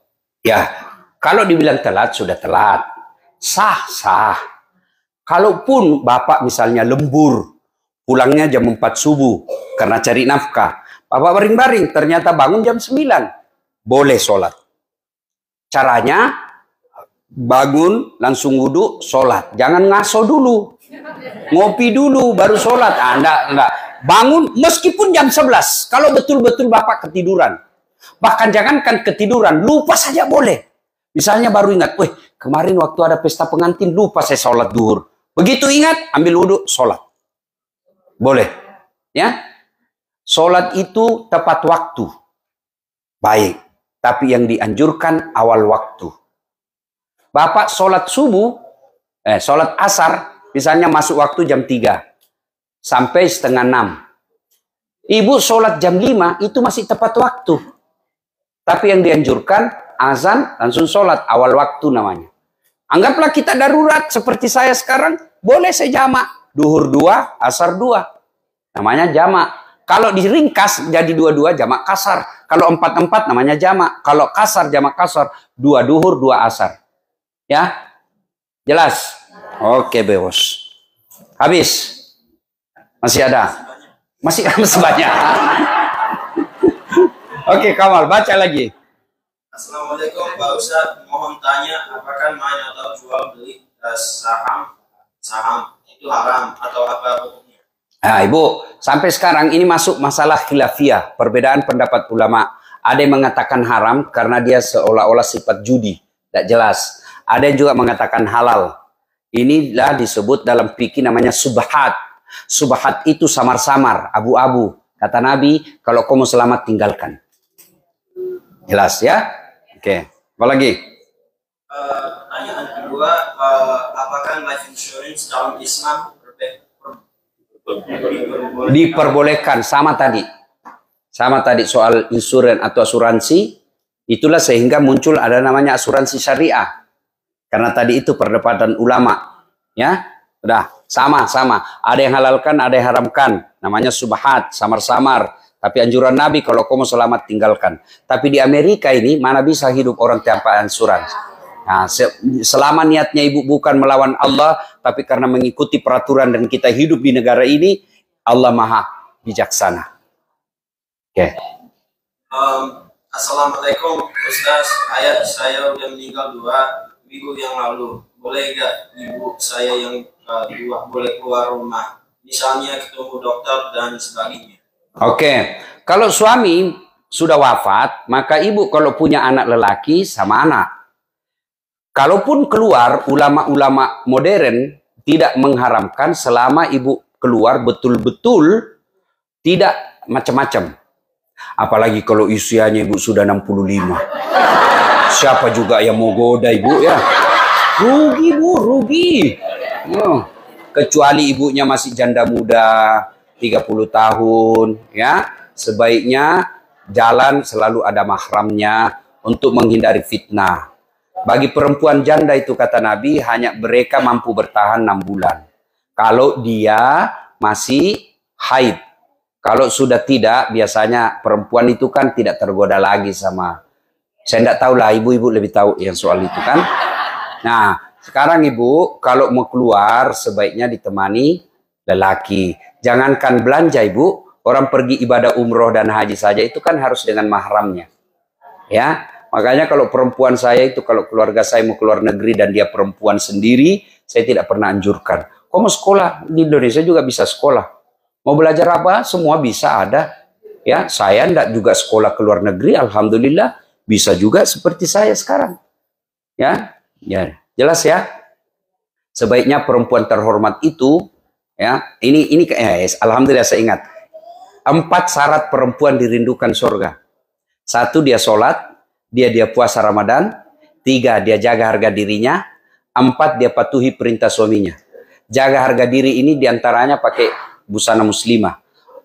Ya, kalau dibilang telat, sudah telat. Sah. Kalaupun Bapak misalnya lembur, pulangnya jam 4 subuh, karena cari nafkah, Bapak baring-baring, ternyata bangun jam 9. Boleh sholat. Caranya, bangun, langsung wudhu, sholat. Jangan ngaso dulu. Ngopi dulu, baru sholat. Enggak. Bangun, meskipun jam 11. Kalau betul-betul Bapak ketiduran. Bahkan jangankan ketiduran, lupa saja boleh. Misalnya baru ingat, kemarin waktu ada pesta pengantin, lupa saya sholat duhur. Begitu ingat, ambil wudhu, sholat. Boleh. Ya. Sholat itu tepat waktu. Baik. Tapi yang dianjurkan awal waktu. Bapak sholat subuh, sholat asar, misalnya masuk waktu jam 3. Sampai setengah 6. Ibu sholat jam 5, itu masih tepat waktu. Tapi yang dianjurkan, azan, langsung sholat. Awal waktu namanya. Anggaplah kita darurat, seperti saya sekarang, boleh saya jamak. Duhur 2, asar 2. Namanya jamak. Kalau diringkas jadi 2-2 jamak kasar. Kalau 4-4 namanya jamak. Kalau kasar jamak kasar. 2 duhur 2 asar. Ya, jelas. Oke, bos. Habis. Masih ada. Masih banyak. Oke, Kamal, baca lagi. Assalamualaikum Pak Ustadz, mohon tanya apakah main atau jual beli saham itu haram atau apa hukumnya? Nah, Ibu, sampai sekarang ini masuk masalah khilafiyah, perbedaan pendapat ulama. Ada yang mengatakan haram karena dia seolah-olah sifat judi, tidak jelas. Ada yang juga mengatakan halal. Inilah disebut dalam fikih namanya subhat. Subhat itu samar-samar, abu-abu. Kata Nabi, kalau kamu selamat tinggalkan. Jelas ya? Oke. Apa lagi? Pertanyaan kedua, apakah life insurance dalam Islam diperbolehkan? Sama tadi soal insurans atau asuransi. Itulah sehingga muncul ada namanya asuransi syariah. Karena tadi itu perdebatan ulama. Ya, udah sama. Ada yang halalkan, ada yang haramkan. Namanya subhat, samar-samar. Tapi anjuran Nabi kalau kamu selamat tinggalkan. Tapi di Amerika ini mana bisa hidup orang tanpa asuransi. Nah, selama niatnya ibu bukan melawan Allah, tapi karena mengikuti peraturan dan kita hidup di negara ini, Allah maha bijaksana. Oke. Assalamualaikum Ustaz, ayah saya udah meninggal 2 minggu yang lalu. Boleh gak ibu saya yang boleh keluar rumah? Misalnya ketemu dokter dan sebagainya. Oke, kalau suami sudah wafat, maka ibu kalau punya anak lelaki sama anak. Kalaupun keluar, ulama-ulama modern tidak mengharamkan selama ibu keluar betul-betul tidak macam-macam. Apalagi kalau usianya ibu sudah 65. Siapa juga yang mau goda ibu ya? Rugi bu, rugi. Kecuali ibunya masih janda muda. 30 tahun ya, sebaiknya jalan selalu ada mahramnya untuk menghindari fitnah. Bagi perempuan janda itu kata Nabi hanya mereka mampu bertahan 6 bulan kalau dia masih haid. Kalau sudah tidak, biasanya perempuan itu kan tidak tergoda lagi sama, saya tidak tahu lah, ibu-ibu lebih tahu yang soal itu kan. Nah sekarang ibu kalau mau keluar sebaiknya ditemani lelaki. Jangankan belanja ibu, orang pergi ibadah umroh dan haji saja itu kan harus dengan mahramnya. Ya, makanya kalau perempuan saya itu kalau keluarga saya mau keluar negeri dan dia perempuan sendiri, saya tidak pernah anjurkan. Kau mau sekolah di Indonesia juga bisa sekolah. Mau belajar apa? Semua bisa ada. Ya, saya tidak juga sekolah ke luar negeri, alhamdulillah bisa juga seperti saya sekarang. Ya, jelas ya. Sebaiknya perempuan terhormat itu. Ya, ini alhamdulillah saya ingat 4 syarat perempuan dirindukan surga. 1 dia sholat, dia puasa Ramadan. 3 dia jaga harga dirinya. 4 dia patuhi perintah suaminya. Jaga harga diri ini diantaranya pakai busana muslimah.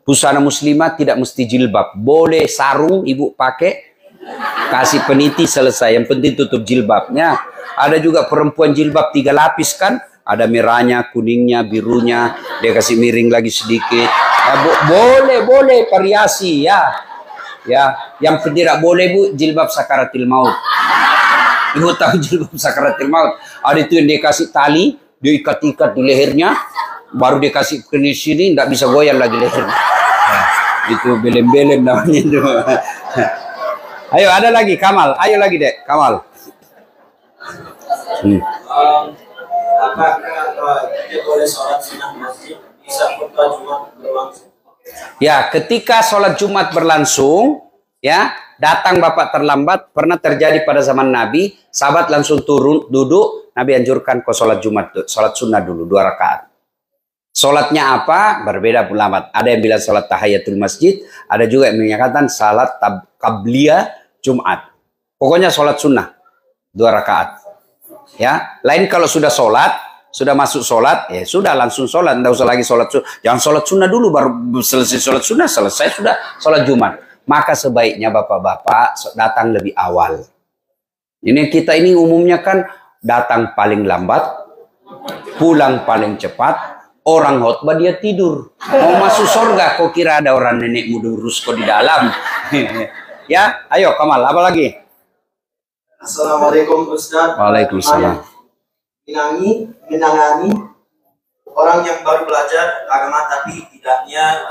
Busana muslimah tidak mesti jilbab, boleh sarung ibu pakai, kasih peniti selesai. Yang penting tutup jilbabnya. Ada juga perempuan jilbab 3 lapis kan. Ada merahnya, kuningnya, birunya, dia kasih miring lagi sedikit. Ya, boleh variasi ya. Ya, yang tidak boleh bu jilbab sakaratil maut. Ibu tahu jilbab sakaratil maut? Ada itu yang dia kasih tali, dia ikat-ikat di lehernya, baru dia kasih ke sini, tidak bisa goyang lagi lehernya. Ya, itu belem-belem namanya itu. Ayo ada lagi Kamal, ayo lagi dek Kamal. Apakah dia boleh sholat sunnah masjid bisa khutbah Jumat berlangsung? Ya, ketika sholat Jumat berlangsung, ya datang bapak terlambat, pernah terjadi pada zaman Nabi, sahabat langsung turun duduk, Nabi anjurkan kau sholat Jumat, sholat sunnah dulu 2 rakaat. Sholatnya apa? Berbeda ulama. Ada yang bilang sholat tahiyatul masjid, ada juga yang menyatakan sholat qabliyah Jumat. Pokoknya sholat sunnah 2 rakaat. Ya, lain kalau sudah sholat, sudah masuk sholat, ya sudah langsung sholat, tidak usah lagi sholat sunnah. Jangan sholat sunnah dulu, baru selesai sholat sunnah, selesai sudah sholat Jumat. Maka sebaiknya bapak-bapak datang lebih awal. Ini kita ini umumnya kan datang paling lambat, pulang paling cepat, orang khotbah dia tidur. Mau masuk surga, kok kira ada orang nenek muda urus kok di dalam. Ya, ayo Kamal, apa lagi? Assalamualaikum Ustaz. Waalaikumsalam. Menangani orang yang baru belajar agama tapi tidaknya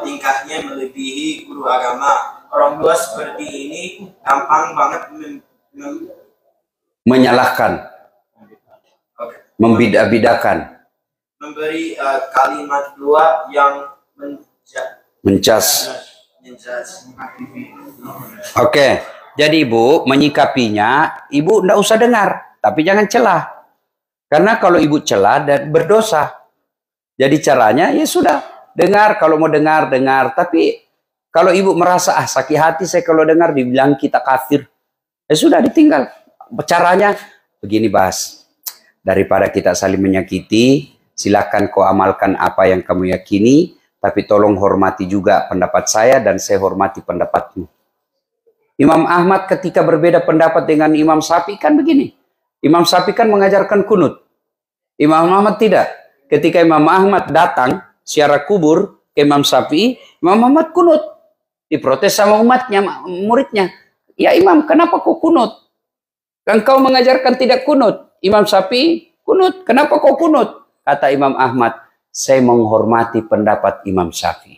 tingkahnya melebihi guru agama. Orang tua seperti ini gampang banget menyalahkan, membidak-bidakan, memberi kalimat dua yang mencas. Oke, jadi ibu menyikapinya, ibu ndak usah dengar, tapi jangan celah. Karena kalau ibu celah dan berdosa. Jadi caranya ya sudah, dengar kalau mau dengar, dengar. Tapi kalau ibu merasa sakit hati saya kalau dengar dibilang kita kafir, ya sudah ditinggal. Caranya begini, Bas. Daripada kita saling menyakiti, silakan kau amalkan apa yang kamu yakini, tapi tolong hormati juga pendapat saya dan saya hormati pendapatmu. Imam Ahmad ketika berbeda pendapat dengan Imam Syafi'i kan begini. Imam Syafi'i kan mengajarkan kunut. Imam Ahmad tidak. Ketika Imam Ahmad datang secara kubur ke Imam Syafi'i, Imam Ahmad kunut. Diprotes sama umatnya, muridnya. Ya Imam, kenapa kau kunut? Kan kau mengajarkan tidak kunut. Imam Syafi'i kunut. Kenapa kau kunut? Kata Imam Ahmad, saya menghormati pendapat Imam Syafi'i.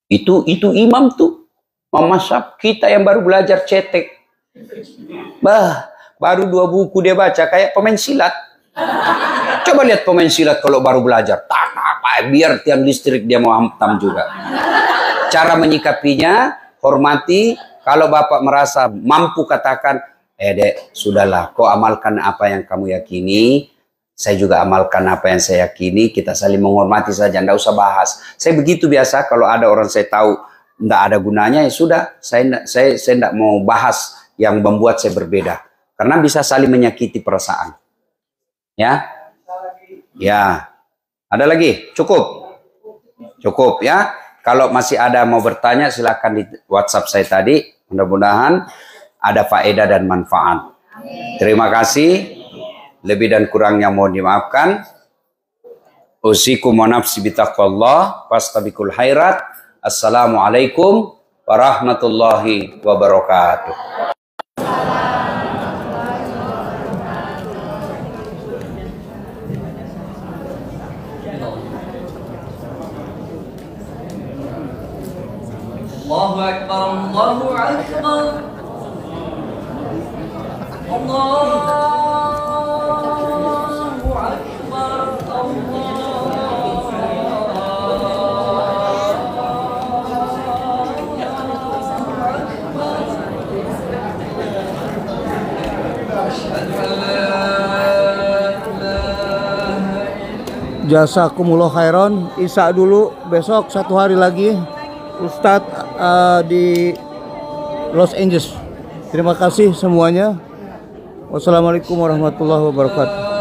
Itu imam tuh. Mama kita yang baru belajar cetek. Baru 2 buku dia baca kayak pemain silat. Coba lihat pemain silat kalau baru belajar. Biar tiang listrik dia mau hantam juga. Cara menyikapinya, hormati. Kalau bapak merasa mampu katakan, dek, sudahlah, kau amalkan apa yang kamu yakini. Saya juga amalkan apa yang saya yakini. Kita saling menghormati saja, tidak usah bahas. Saya begitu biasa, kalau ada orang saya tahu tidak ada gunanya, ya sudah. Saya tidak mau bahas yang membuat saya berbeda. Karena bisa saling menyakiti perasaan. Ya, ya. Ada lagi? Cukup? Cukup ya. Kalau masih ada mau bertanya, silakan di WhatsApp saya tadi. Mudah-mudahan ada faedah dan manfaat. Terima kasih. Lebih dan kurangnya mohon dimaafkan. Usikum wa nafsi bitaqwallah fastabiqul khairat. Assalamualaikum warahmatullahi wabarakatuh. Allahu Akbar, Allahu Akbar, Allahu Akbar, Jazakumullah khairan. Isa dulu, besok 1 hari lagi Ustadz di Los Angeles. Terima kasih semuanya. Wassalamualaikum warahmatullahi wabarakatuh.